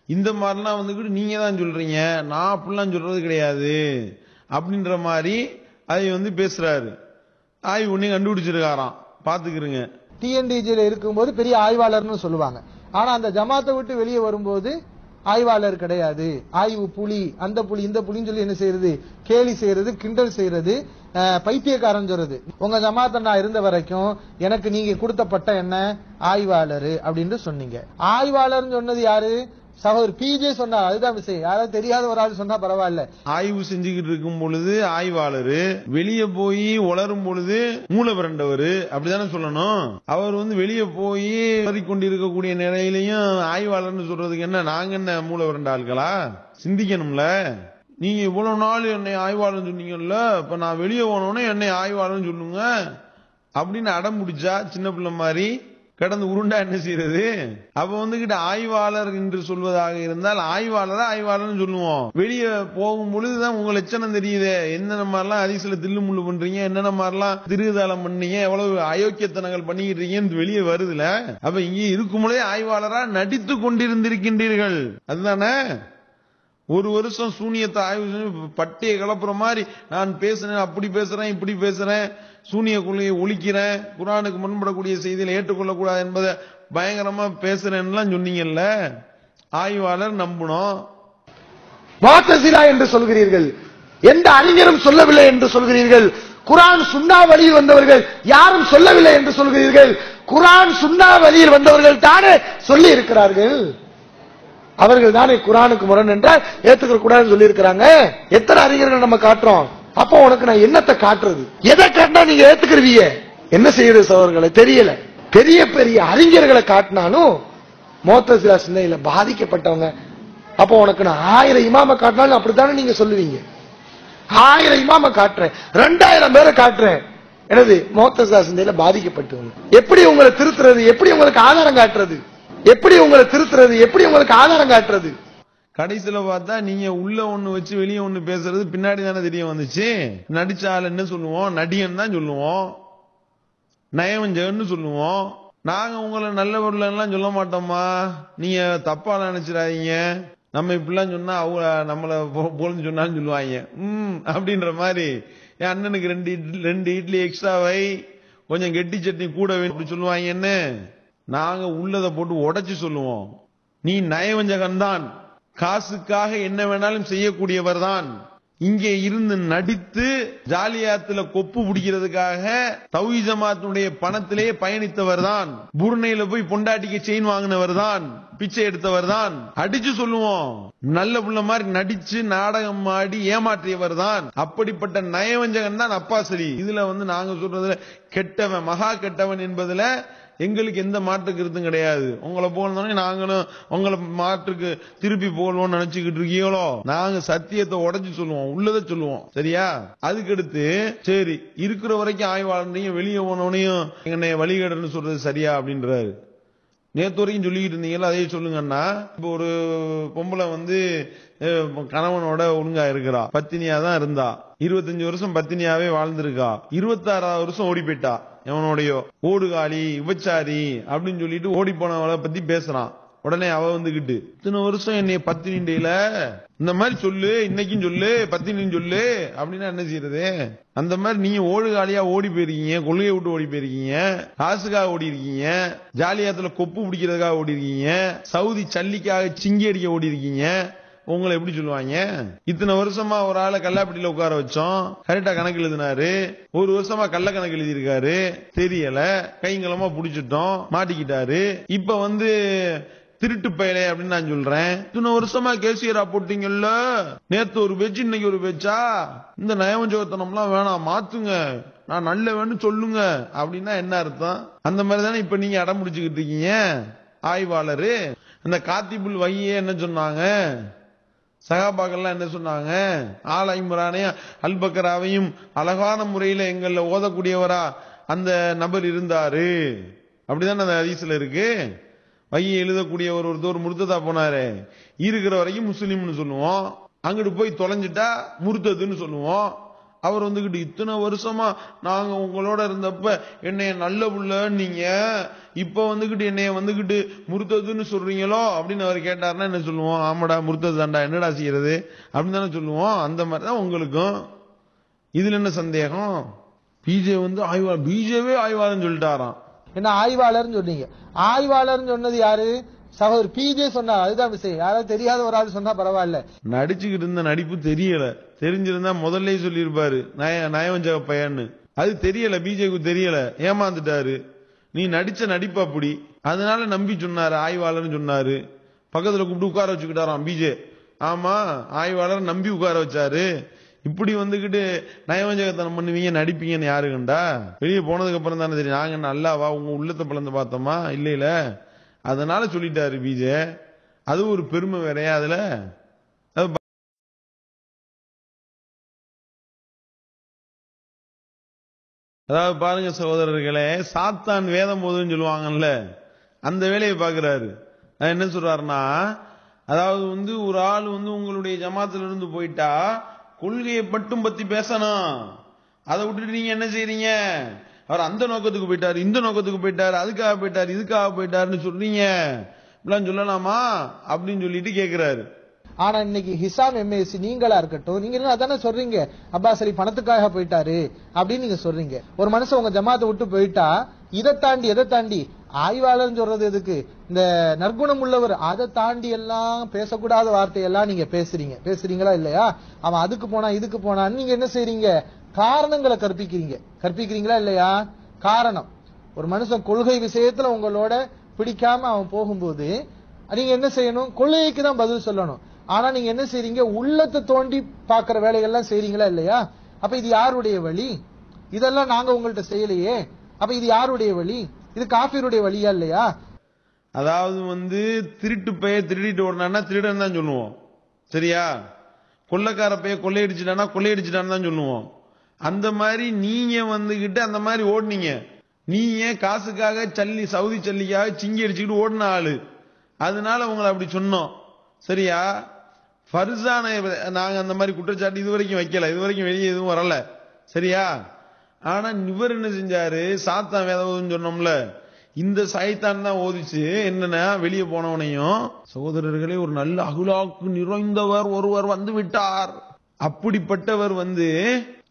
இந்த மாதிரிலாம் நீங்க தான் சொல்றீங்க, நான் அப்படிலாம் சொல்றது கிடையாது அப்படின்ற மாதிரி அதை பேசுறாரு. ஆய்வு ஒண்ணு கண்டுபிடிச்சிருக்காராம், பாத்துக்கிறீங்க. டிஎன்டிஜில இருக்கும்போது பெரிய ஆய்வாளர்னு சொல்லுவாங்க. ஆனா அந்த ஜமாத்தை விட்டு வெளியே வரும்போது ஆய்வாளர் கிடையாது, ஆய்வு புலி, அந்த புலி இந்த புலின்னு சொல்லி என்ன செய்யறது, கேலி செய்யறது, கிண்டல் செய்யறது, பைத்தியக்காரன் சொல்றது. உங்க ஜமாத்தை நான் இருந்த வரைக்கும் எனக்கு நீங்க கொடுத்த பட்டம் என்ன, ஆய்வாளர் அப்படின்னு சொன்னீங்க. ஆய்வாளர் சொன்னது யாரு? சகோதரர் பிஜே சொன்னார், அதுதான் விஷயம். யாராவது தெரியாத ஒரு ஆள் சொன்னா பரவாயில்ல. ஆய்வு செஞ்சுக்கிட்டு இருக்கும் பொழுது ஆய்வாளர், வெளியே போய் உளரும் பொழுது மூளை விரண்டவர், அப்படித்தானே சொல்லணும். அவர் வெளியே போய் கொண்டிருக்கக்கூடிய நிலையிலையும் ஆய்வாளர்னு சொல்றதுக்கு என்ன, நாங்க என்ன மூளை விரண்ட ஆட்களா? சிந்திக்கணும்ல. நீங்க இவ்வளவு நாள் என்னை ஆய்வாளர் சொன்னீங்கல்ல, இப்ப நான் வெளியே போனோன்னே என்னை ஆய்வாளர்னு சொல்லுங்க அப்படின்னு அடம் முடிச்சா சின்ன பிள்ளை மாதிரி கடந்து உருண்டா என்ன செய்யறது? அப்ப ஆய்வாளர் என்று சொல்வதாக இருந்தால் ஆய்வாளர்னு சொல்லுவோம். வெளியே போகும் பொழுதுதான் உங்க லட்சணம் தெரியுது. என்னென்ன மாதிரிலாம் அதிசல தில்லு முள்ளு பண்றீங்க, என்னென்ன மாதிரிலாம் திருதாளம் பண்ணீங்க, எவ்வளவு அயோக்கியத்தனங்கள் பண்ணிக்கிட்டு இருக்கீங்கன்னு வெளியே வருதுல. அப்ப இங்கே இருக்கும்போதே ஆய்வாளரா நடித்து கொண்டிருந்திருக்கின்றீர்கள். அதுதானே. ஒரு வருஷம் சூனியத்தை ஆய்வு பட்டியை கலப்புற மாதிரி நான் பேசுறேன், அப்படி பேசுறேன், இப்படி பேசுறேன், சூனிய கொள்கையை ஒழிக்கிறேன், குர்ஆனுக்கு முன்படக்கூடிய செய்தியில ஏற்றுக்கொள்ளக்கூடாது என்பதை பயங்கரமா பேசுறேன்லாம் சொன்னீங்கல்ல. ஆய்வாளர் நம்பணும். முஅத்தஸிலா என்று சொல்கிறீர்கள், எந்த அறிஞரும் சொல்லவில்லை என்று சொல்கிறீர்கள். குர்ஆன் சுன்னா வழியில் வந்தவர்கள் யாரும் சொல்லவில்லை என்று சொல்கிறீர்கள். குர்ஆன் சுன்னா வழியில் வந்தவர்கள் தானே சொல்லி இருக்கிறார்கள். அவர்கள் தானே குர்ஆனுக்கு முரண் என்றால் ஏத்துக்க கூடாதுன்னு சொல்லி இருக்கிறாங்க. எத்தனை அறிஞர்கள் நம்ம காட்டுறோம்? அப்போ உனக்கு நான் என்னத்தை காட்டுறது? எதை காட்டினா நீங்க ஏத்துக்கிறீங்க? என்ன செய்யறது சகோதரர்களை தெரியல. பெரிய பெரிய அறிஞர்களை காட்டினாலும் முஅத்தஸிலா சிந்தனையில பாதிக்கப்பட்டவங்க. அப்போ உனக்கு நான் 1000 இமாம காட்டினாலும் அப்படித்தானே நீங்க சொல்லுவீங்க. 1000 இமாம காட்டுறேன், 2000 பேரை காட்டுறேன், எனது முஅத்தஸிலா சிந்தனையில பாதிக்கப்பட்டவங்க. எப்படி உங்களை திருத்துறது? எப்படி உங்களுக்கு ஆதாரம் காட்டுறது? எப்படி உங்களை திருத்துறது? எப்படி உங்களுக்கு ஆதாரம் காட்டுறது? கடைசியில பார்த்தா நீங்க உள்ள ஒண்ணு வச்சு வெளியே ஒண்ணு பேசுறது பின்னாடி தானே தெரிய வந்துச்சு. நடிச்சால் என்ன சொல்லுவோம்? நடிகன் தான் சொல்லுவோம், நயவஞ்சகன்னு சொல்லுவோம். நாங்க உங்களை நல்ல பொருள் எல்லாம் சொல்ல மாட்டோமா, நீங்க தப்பா நினைச்சிடாதீங்க. நம்ம இப்படிலாம் சொன்னா அவங்க நம்மள போலன்னு சொன்னாலும் சொல்லுவாங்க அப்படின்ற மாதிரி. என் அண்ணனுக்கு 2 இட்லி எக்ஸ்ட்ராவை, கொஞ்சம் கெட்டி சட்னி கூட அப்படி சொல்லுவாங்க. என்ன, நாங்க உள்ளதை போட்டு உடைச்சு சொல்லுவோம். நீ நயவஞ்சகன் தான், காசுக்காக என்ன வேணாலும் செய்யக்கூடியவர் தான். இங்கே இருந்து நடித்து ஜாலியாத்துல கொப்பு பிடிக்கிறதுக்காக தௌஹீத் ஜமாத்துடைய பணத்திலே பயணித்தவர் தான். புர்னையில போய் பொண்டாட்டிக்கு செயின் வாங்கினவர் தான், பிச்சை எடுத்தவர் தான். அடிச்சு சொல்லுவோம். நல்ல புள்ள மாதிரி நடிச்சு நாடகம் ஆடி ஏமாற்றியவர் தான். அப்படிப்பட்ட நயவஞ்சகன் தான் அப்பாஸ் அலி. இதுல நாங்க சொல்றதுல கெட்டவன், மகா கெட்டவன் என்பதுல எங்களுக்கு எந்த மாற்று கருத்தும் கிடையாது. உங்களை போனோடனே நாங்களும் உங்களை மாற்றுக்கு திருப்பி போகணும்னு நினைச்சுக்கிட்டு இருக்கீங்களோ? நாங்க சத்தியத்தை உடைச்சு சொல்லுவோம், உள்ளதை சொல்லுவோம். சரியா? அதுக்கடுத்து சரி இருக்கிற வரைக்கும் ஆய்வாளர் வெளியே போனோனையும் என்னை வழிகேடுன்னு சொல்றது சரியா அப்படின்றாரு. நேத்து வரைக்கும் சொல்லிக்கிட்டு இருந்தீங்களா, அதே சொல்லுங்கன்னா. இப்ப ஒரு பொம்பளை கணவனோட ஒழுங்கா இருக்கிறா, பத்தினியா தான் இருந்தா, 25 வருஷம் பத்தினியாவே வாழ்ந்திருக்கா, 26வது வருஷம் ஓடி போயிட்டா. எவனோடையோ ஓடுகாலி விபச்சாரி அப்படின்னு சொல்லிட்டு ஓடி போனவளை பத்தி பேசுறான். உடனே அவ இத்தனை வருஷம் என்னைய பத்தினில இந்த மாதிரி சொல்லு, இன்னைக்கும் சொல்லு, பத்தினின்னு சொல்லு அப்படின்னா என்ன செய்யறது? அந்த மாதிரி நீங்க ஓடுகாலியா ஓடி போயிருக்கீங்க, கொள்கையை விட்டு ஓடி போயிருக்கீங்க, காசுக்காக ஓடி இருக்கீங்க, ஜாலியாத்துல கொப்பு பிடிக்கிறதுக்காக ஓடி இருக்கீங்க, சவுதி சல்லிக்காக சிங்கி அடிக்க ஓடி இருக்கீங்க. உங்களை எப்படி சொல்லுவாங்க? இத்தனை வருஷமா ஒரு ஆளை கல்லாப்பட்டியில உட்கார வச்சோம், கரெக்டா கணக்கு எழுதினாரு. ஒரு வருஷமா கள்ள கணக்கு எழுதி இருக்காரு, தெரியல, கைங்களமா புடிச்சிட்டோம், மாட்டிக்கிட்டாரு. இப்ப திருட்டு பயலே அப்படின்னு நான் சொல்றேன். இத்தனை வருஷமா கேசியரா போட்டீங்கல்ல, நேத்து ஒரு பேச்சு இன்னைக்கு ஒரு பேச்சா? இந்த நயவஞ்சகத்தனம்லாம் வேணாம், மாத்துங்க, நான் நல்ல வேணும் சொல்லுங்க அப்படின்னா என்ன அர்த்தம்? அந்த மாதிரி தானே இப்ப நீங்க அடம் முடிச்சுக்கிட்டு இருக்கீங்க. ஆய்வாளரு அந்த காத்திபுல் வகியே என்ன சொன்னாங்க? சகாபாக்கள்லாம் என்ன சொன்னாங்க? ஆல் இம்ரானையும் அல்பக்கராவையும் அழகான முறையில எங்கள்ல ஓதக்கூடியவரா அந்த நபர் இருந்தாரு. அப்படிதான் அந்த ஹதீஸ்ல இருக்கு. வகியை எழுதக்கூடியவர் ஒருத்தர் முர்த்ததா போனாரு, இருக்கிற வரைக்கும் முஸ்லீம்னு சொல்லுவோம், அங்கிட்டு போய் தொலைஞ்சிட்டா முர்த்ததுன்னு சொல்லுவோம். அவர் இத்தனை வருஷமா நாங்க உங்களோட இருந்தப்ப என்னைய நல்ல புள்ள நீங்க, இப்ப என்னைய முர்த்ததுன்னு சொல்றீங்களோ அப்படின்னு அவர் கேட்டாருன்னா என்ன சொல்லுவோம்? ஆமாடா முர்த்தது தாண்டா, என்னடா செய்யறது அப்படின்னு தானே சொல்லுவோம். அந்த மாதிரிதான் உங்களுக்கும். இதுல என்ன சந்தேகம்? பிஜே பிஜேவே ஆய்வாளர்னு சொல்லிட்டாராம். என்ன ஆய்வாளர்னு சொன்னீங்க? ஆய்வாளர்னு சொன்னது யாரு? சகோதரர் பிஜே சொன்னார், அதுதான் விஷயம். யாராவது தெரியாத ஒரு ஆள் சொன்னா பரவாயில்ல. நடிச்சுக்கிட்டு இருந்த நடிப்பு தெரியல, தெரிஞ்சிருந்தா முதல்ல சொல்லியிருப்பாரு நயவஞ்சக பையன்னு. அது தெரியல, பிஜேக்கு தெரியல, ஏமாந்துட்டாரு. நீ நடிச்ச நடிப்பு அப்படி, அதனால நம்பி சொன்னாரு, ஆய்வாளர்னு சொன்னாரு. பக்கத்துல கூப்பிட்டு உட்கார வச்சுக்கிட்டாராம் பிஜே. ஆமா, ஆய்வாளர் நம்பி உட்கார வச்சாரு. இப்படி வந்துகிட்டு நயவஞ்சகத்தனம் பண்ணுவீங்க, நடிப்பீங்கன்னு யாரு கண்டா? வெளியே போனதுக்கு அப்புறம் தானே தெரியும். நாங்க நல்லாவா உங்க உள்ளத்தை பிளந்து பார்த்தோமா? இல்ல, அதனால சொல்லிட்டாரு பிஜே. அது ஒரு பெருமை வேறையா அதுல. அதாவது பாருங்க சகோதரர்களே, சாத்தான் வேதம் போதுன்னு சொல்லுவாங்கல்ல, அந்த வேலையை பாக்குறாரு. என்ன சொல்றாருன்னா, அதாவது ஒரு ஆள் உங்களுடைய ஜமாத்துல இருந்து போயிட்டா கொள்கையை மட்டும் பத்தி பேசணும். அதை விட்டுட்டு நீங்க என்ன செய்றீங்க? அவர் அந்த நோக்கத்துக்கு போயிட்டாரு, இந்த நோக்கத்துக்கு போயிட்டாரு, அதுக்காக போயிட்டாரு, இதுக்காக போயிட்டாருன்னு சொல்றீங்க, இப்படிலாம் சொல்லலாமா அப்படின்னு சொல்லிட்டு கேட்கிறாரு. ஆனா இன்னைக்கு ஹிசாம் எம்ஏசி நீங்களா இருக்கட்டும், நீங்க அதானே சொல்றீங்க, அப்பாஸ் அலி பணத்துக்காக போயிட்டாரு அப்படின்னு நீங்க சொல்றீங்க. ஒரு மனுஷன் உங்க ஜமாத்தை விட்டு போயிட்டா எதை தாண்டி ஆய்வாளர் சொல்றது எதுக்கு, இந்த நற்குணம் உள்ளவர், அதை தாண்டி எல்லாம் பேசக்கூடாத வார்த்தையெல்லாம் நீங்க பேசுறீங்களா இல்லையா? அவன் அதுக்கு போனா இதுக்கு போனான்னு நீங்க என்ன செய்றீங்க? காரணங்களை கற்பிக்கிறீங்களா இல்லையா? காரணம். ஒரு மனுஷன் கொள்கை விஷயத்துல உங்களோட பிடிக்காம அவன் போகும்போது நீங்க என்ன செய்யணும்? கொள்கைக்கு தான் பதில் சொல்லணும். ஆனா நீங்க என்ன செய்றீங்க? உள்ளத்தை தோண்டி பாக்குற வேலைகள்லாம் செய்றீங்களா இல்லையா? அப்ப இது யாருடைய வழி? இதெல்லாம் நாங்க உங்கள்ட்ட செய்யலையே, அப்ப இது யாருடைய வழி? இது காஃபிருடைய வழியா இல்லையா? அதாவது திருட்டு பைய திருடிட்டு ஓடனா திருடன் தான் சொல்லுவோம், சரியா? கொள்ளைக்கார பைய கொள்ளையடிச்சுட்டானா கொள்ளையடிச்சுட்டான்னு தான் சொல்லுவோம். அந்த மாதிரி நீங்க வந்துகிட்டு அந்த மாதிரி ஓடுனீங்க. நீங்க காசுக்காக சவுதி சல்லிக்காக சிங்கி அடிச்சுக்கிட்டு ஓடின ஆளு, அதனால உங்களை அப்படி சொன்னோம், சரியா? ஃபர்சான நாங்க அந்த மாதிரி குற்றச்சாட்டு இதுவரைக்கும் வைக்கல, இதுவரைக்கும் வெளியே எதுவும் வரல, சரியா? ஆனா இவர் என்ன செஞ்சாரு? சாத்தான் வேதம் சொன்னோம்ல, இந்த சைத்தான் தான் ஓதிச்சு என்னன்னா, வெளியே போனவனையும் சகோதரர்களே ஒரு நல்ல அகுலாக்கு நிறைந்தவர் ஒருவர் வந்து விட்டார், அப்படிப்பட்டவர்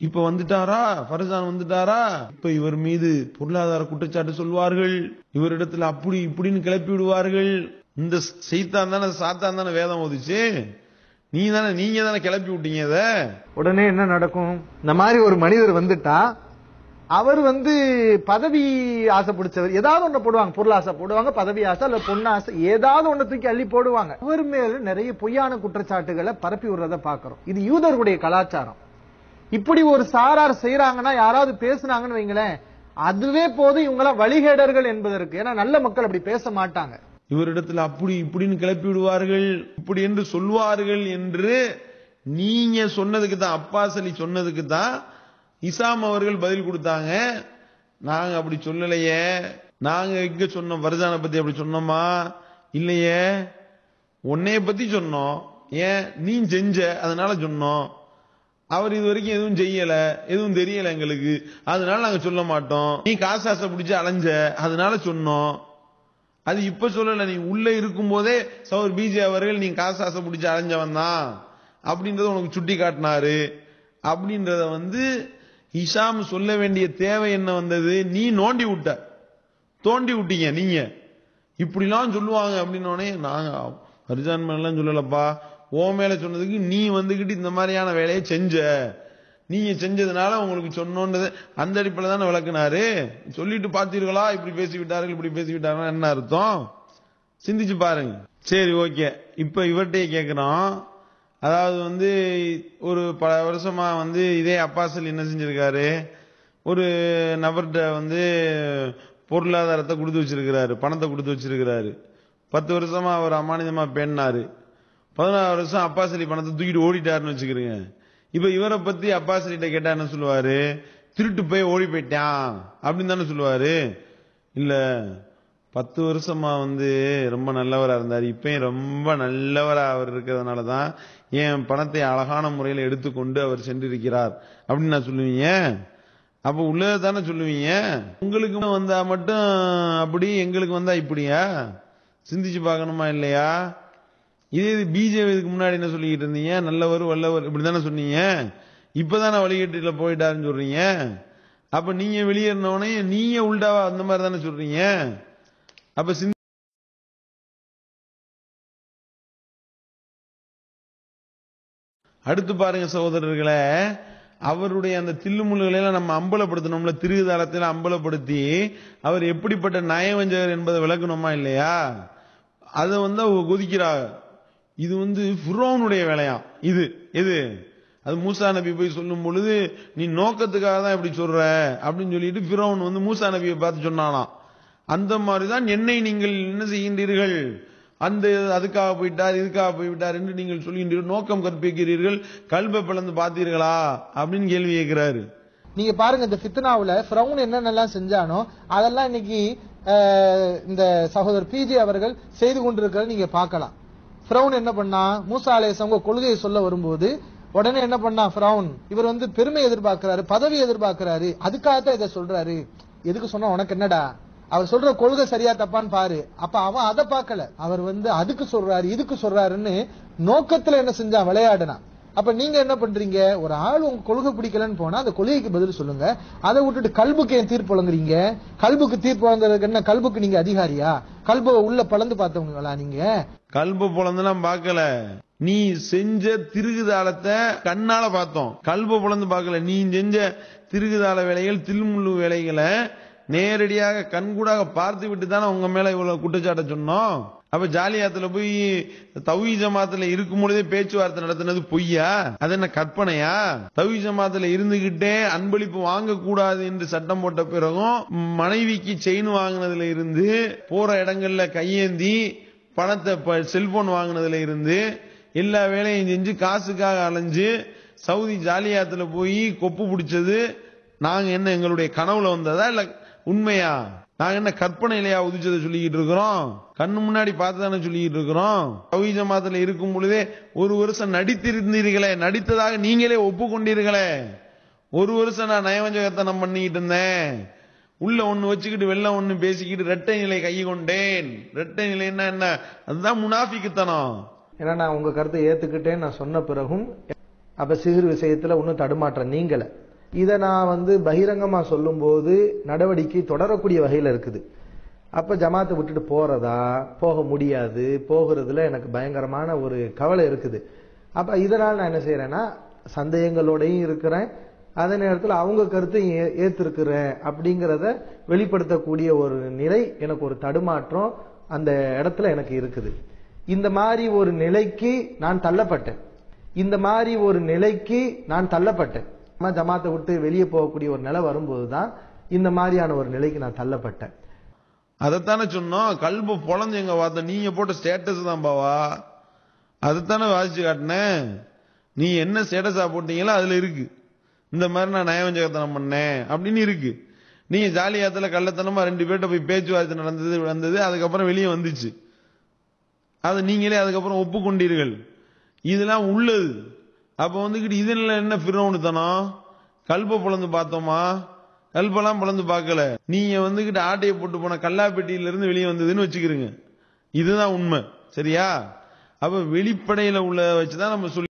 இப்ப வந்துட்டாரா, ஃபர்சான் வந்துட்டாரா, இப்ப இவர் மீது பொருளாதார குற்றச்சாட்டு சொல்வார்கள், இவரிடத்துல அப்படி இப்படின்னு கிளப்பி விடுவார்கள். இந்த சைத்தான் தானே சாத்தான் தானே வேதம் ஓதிச்சு, நீங்க தானே கிளப்பி விட்டீங்க. அத உடனே என்ன நடக்கும்? இந்த மாதிரி ஒரு மனிதர் வந்துட்டா அவர் பதவி ஆசை பிடிச்சவர், ஏதாவது ஒண்ணு போடுவாங்க, பொருள் ஆசை போடுவாங்க, பதவி ஆசை அல்ல பொண்ணு ஆசை, ஏதாவது ஒண்ணு தூக்கி அள்ளி போடுவாங்க. அவர் மேல நிறைய பொய்யான குற்றச்சாட்டுகளை பரப்பி விடுறத பாக்குறோம். இது யூதர்களுடைய கலாச்சாரம். இப்படி ஒரு சாரார் செய்யறாங்கன்னா, யாராவது பேசுனாங்கன்னு வைங்களேன், அதுவே போதும் இவங்கள வழிகேடர்கள் என்பதற்கு. ஏன்னா நல்ல மக்கள் அப்படி பேச மாட்டாங்க. இவரிடத்துல அப்படி இப்படின்னு கிளப்பி விடுவார்கள், இப்படி என்று சொல்வார்கள் என்று நீங்க சொன்னதுக்கு தான், அப்பாஸ் அலி சொன்னதுக்கு தான் இசாம் அவர்கள் பதில் கொடுத்தாங்க. நாங்க அப்படி சொல்லலையே, நாங்க இங்க சொன்னோம் ஃபர்சானை பத்தி அப்படி சொன்னோமா? இல்லையே, உன்னைய பத்தி சொன்னோம். ஏன் நீ செஞ்ச அதனால சொன்னோம். அவர் இது வரைக்கும் எதுவும் செய்யல, எதுவும் தெரியல எங்களுக்கு, அதனால நாங்க சொல்ல மாட்டோம். நீ காசு ஆசை பிடிச்சு அலைஞ்ச அதனால சொன்னோம். அது இப்ப சொல்லல, நீ உள்ள இருக்கும் போதே சௌர் பிஜே அவர்கள் நீ காசு ஆசை பிடிச்சு அலைஞ்சவன் தான் அப்படின்றத உனக்கு சுட்டி காட்டினாரு. அப்படின்றத ஹிஷாம் சொல்ல வேண்டிய தேவை என்ன வந்தது? நீ தோண்டி விட்டீங்க. நீங்க இப்படிலாம் சொல்லுவாங்க அப்படின்னோடனே நாங்க ஃபர்சான் மேலாம் சொல்லலப்பா, ஓ மேல சொன்னதுக்கு நீ வந்துகிட்டு இந்த மாதிரியான வேலையை நீங்க செஞ்சதுனால உங்களுக்கு சொன்னோன்றது அந்த அடிப்படையில் தானே விளக்குனாரு. சொல்லிட்டு பார்த்தீர்களா இப்படி பேசிவிட்டார்கள், இப்படி பேசிவிட்டார்கள் என்ன அர்த்தம்? சிந்திச்சு பாருங்க. சரி, ஓகே. இப்ப இவர்கிட்டயே கேட்கிறோம். அதாவது ஒரு பல வருஷமா இதே அப்பாஸ் அலி என்ன செஞ்சிருக்காரு? ஒரு நபர்கிட்ட பொருளாதாரத்தை கொடுத்து வச்சிருக்கிறாரு, பணத்தை கொடுத்து வச்சிருக்கிறாரு. 10 வருஷமா அவர் அமானிதமா பேணினாரு. 16 வருஷம் அப்பாஸ் அலி பணத்தை தூக்கிட்டு ஓடிட்டாருன்னு வச்சுக்கிறீங்க. இப்ப இவரை பத்தி அப்பாஸ் அலிட்ட கேட்டா என்ன சொல்லுவாரு? திருட்டு போய் ஓடி போயிட்டான் அப்படின்னு தானே சொல்லுவாரு. இல்ல, 10 வருஷமா ரொம்ப நல்லவரா இருந்தாரு, இப்பயும் ரொம்ப நல்லவரா அவர் இருக்கிறதுனாலதான் என் பணத்தை அழகான முறையில் எடுத்துக்கொண்டு அவர் சென்றிருக்கிறார் அப்படின்னு நான் சொல்லுவீங்க. அப்ப உள்ளதை தானே சொல்லுவீங்க. உங்களுக்கு வந்தா மட்டும் அப்படி, எங்களுக்கு வந்தா இப்படியா? சிந்திச்சு பார்க்கணுமா இல்லையா? இது பிஜேபி இதுக்கு முன்னாடி என்ன சொல்லிக்கிட்டு இருந்தீங்க? நல்லவர் வல்லவர் இப்படிதானே சொன்னீங்க. இப்பதானே வழிகேட்டுல போயிட்டாருன்னு சொல்றீங்க. அப்ப நீங்க வெளியேறினவனே நீங்க உள்டாவா அந்த மாதிரி தானே சொல்றீங்க. அப்ப அடுத்து பாருங்க சகோதரர்களே, அவருடைய அந்த தில்லுமுள்ளுகளை நம்ம அம்பலப்படுத்தணும்ல, திருதளத்தில் அம்பலப்படுத்தி அவர் எப்படிப்பட்ட நயவஞ்சகர் என்பதை விளக்கணுமா இல்லையா? அதை அவங்க கொதிக்கிறாங்க. இது ஃபிரௌனுடைய வேலையாம். இது அது மூசா நபி போய் சொல்லும் பொழுது நீ நோக்கத்துக்காக தான் இப்படி சொல்ற அப்படின்னு சொல்லிட்டு ஃபிரௌன் மூசா நபியை பார்த்து சொன்னானாம். அந்த மாதிரிதான் என்னை நீங்கள் என்ன செய்கின்றீர்கள், அதுக்காக போயிட்டார் இதுக்காக போய்விட்டார் என்று நீங்கள் சொல்கின்றீர்கள், நோக்கம் கற்பிக்கிறீர்கள், கல்பை பிளந்து பார்த்தீர்களா அப்படின்னு கேள்வி கேட்கிறாரு. நீங்க பாருங்க, இந்த ஃபித்னாவுல ஃபிரௌன் என்னென்னலாம் செஞ்சானோ அதெல்லாம் இன்னைக்கு இந்த சகோதரர் பிஜே அவர்கள் செய்து கொண்டிருக்கிறது நீங்க பார்க்கலாம். ஃபிரௌன் என்ன பண்ணா, மூசா அலைஹிஸ்ஸலாம் கொள்கையை சொல்ல வரும்போது உடனே என்ன பண்ணா ஃபிரௌன், இவர் பெருமை எதிர்பார்க்கிறாரு, பதவி எதிர்பார்க்கிறாரு, அதுக்காகத்தான் இதை சொல்றாரு. எதுக்கு சொன்னா உனக்கு என்னடா, அவர் சொல்ற கொள்கை சரியா தப்பான்னு பாரு. அப்ப அவன் அதை பார்க்கல, அவர் அதுக்கு சொல்றாரு இதுக்கு சொல்றாருன்னு நோக்கத்துல என்ன செஞ்சான், விளையாடுனான். அப்ப நீங்க என்ன பண்றீங்க, ஒரு ஆள் உங்க கொள்கை பிடிக்கலன்னு போனா அந்த கொள்கைக்கு பதில் சொல்லுங்க. அதை விட்டுட்டு கல்புக்கு ஏன் தீர்ப்பு வழங்குறீங்க? கல்புக்கு தீர்ப்பு வழங்குறதுக்கு என்ன, கல்புக்கு நீங்க அதிகாரியா? கல்ப உள்ள பலந்து பார்த்தவங்களா நீங்க? கல்ப பொழந்தெல்லாம் பார்க்கல, நீ செஞ்ச திருகுதாளத்தை கண்ணால பார்த்தோம், கல்ப பொழந்து பார்க்கல. நீ செஞ்ச திருகுதாள வேலைகள் தில்முள்ளு வேலைகளை நேரடியாக கண்கூடாக பார்த்து விட்டு தானே உங்க மேல இவ்வளவு குற்றச்சாட்ட சொன்னோம். அப்ப ஜாலியாத்துல போய் தௌஹீத் ஜமாத்துல இருக்கும் பொழுதே பேச்சுவார்த்தை நடத்தினது பொய்யா? அது என்ன கற்பனையா? தௌஹீத் ஜமாத்துல இருந்துகிட்டே அன்பளிப்பு வாங்க கூடாது என்று சட்டம் போட்ட பிறகும் மனைவிக்கு செயின் வாங்கினதுல இருந்து, போற இடங்கள்ல கையேந்தி பணத்தை செல்போன் வாங்கினதுல இருந்து எல்லா வேலையும் செஞ்சு காசுக்காக அலைஞ்சு சவுதி ஜாலியாத்துல போய் கொப்பு பிடிச்சது நாங்க என்ன எங்களுடைய கனவுல வந்ததா இல்ல உண்மையா? நாங்க என்ன கற்பனையிலையா உதிச்சதை சொல்லிக்கிட்டு இருக்கிறோம்? கண்ணு முன்னாடி பார்த்துதானே சொல்லிக்கிட்டு இருக்கிறோம். தௌஹீத் ஜமாத்துல இருக்கும் பொழுதே ஒரு வருஷம் நடித்திருந்தீர்களே, நடித்ததாக நீங்களே ஒப்புக்கொண்டீர்களே. ஒரு வருஷம் நான் நயவஞ்சகத்தனம் பண்ணிக்கிட்டு இருந்தேன், உள்ள ஒண்ணு வச்சுக்கிட்டு வெள்ள ஒண்ணு பேசிக்கிட்டு ரெட்டை நிலை கை கொண்டேன். ரெட்டை நிலைன்னா என்ன? அதுதான் முனாஃபிக்குத்தனம். ஏன்னா நான் உங்க கருத்தை ஏத்துக்கிட்டேன்னு நான் சொன்ன பிறகும் அப்ப சிறு விஷயத்துல ஒன்னும் தடுமாற்றம் நீங்கள. இதை நான் பகிரங்கமா சொல்லும் போது நடவடிக்கை தொடரக்கூடிய வகையில இருக்குது. அப்ப ஜமாத்தை விட்டுட்டு போறதா, போக முடியாது, போகிறதுல எனக்கு பயங்கரமான ஒரு கவலை இருக்குது. அப்ப இதனால் நான் என்ன செய்யறேன்னா சந்தேகங்களோடையும் இருக்கிறேன், அதே நேரத்தில் அவங்க கருத்தை ஏத்திருக்கிறேன் அப்படிங்கிறத வெளிப்படுத்தக்கூடிய ஒரு நிலை, எனக்கு ஒரு தடுமாற்றம் அந்த இடத்துல எனக்கு இருக்குது. இந்த மாதிரி ஒரு நிலைக்கு நான் தள்ளப்பட்டேன். ஜமாத்தை விட்டு வெளியே போகக்கூடிய ஒரு நிலை வரும்போதுதான் இந்த மாதிரியான ஒரு நிலைக்கு நான் தள்ளப்பட்டேன். அதைத்தானே சொன்னோம், கல்பு பொழந்து எங்க வார்த்தை, நீங்க போட்ட ஸ்டேட்டஸ் தான் பாவா, அதைத்தானே வாசிச்சு காட்டினேன். நீ என்ன ஸ்டேட்டஸா போட்டீங்களோ அதுல இருக்கு, இந்த மாதிரி நான் நயவஞ்சகத்தனம் பண்ணேன் அப்படின்னு இருக்கு. நீங்க ஜாலியாத்துல கள்ளத்தனமா 2 பேர்ட்ட போய் பேச்சுவார்த்தை நடந்தது அதுக்கப்புறம் வெளியே வந்துச்சு, அதை நீங்களே அதுக்கப்புறம் ஒப்புக்கொண்டீர்கள். இதெல்லாம் உள்ளது. அப்ப இதுல என்ன ஃபிரௌனுத்தனம்? கல்ப பொழந்து பார்த்தோமா? கல்பெல்லாம் பொழந்து பார்க்கல. நீங்க ஆட்டையை போட்டு போன கல்லாப்பெட்டியில இருந்து வெளியே வந்ததுன்னு வச்சுக்கிறீங்க. இதுதான் உண்மை, சரியா? அப்ப வெளிப்படையில உள்ள வச்சுதான் நம்ம சொல்லி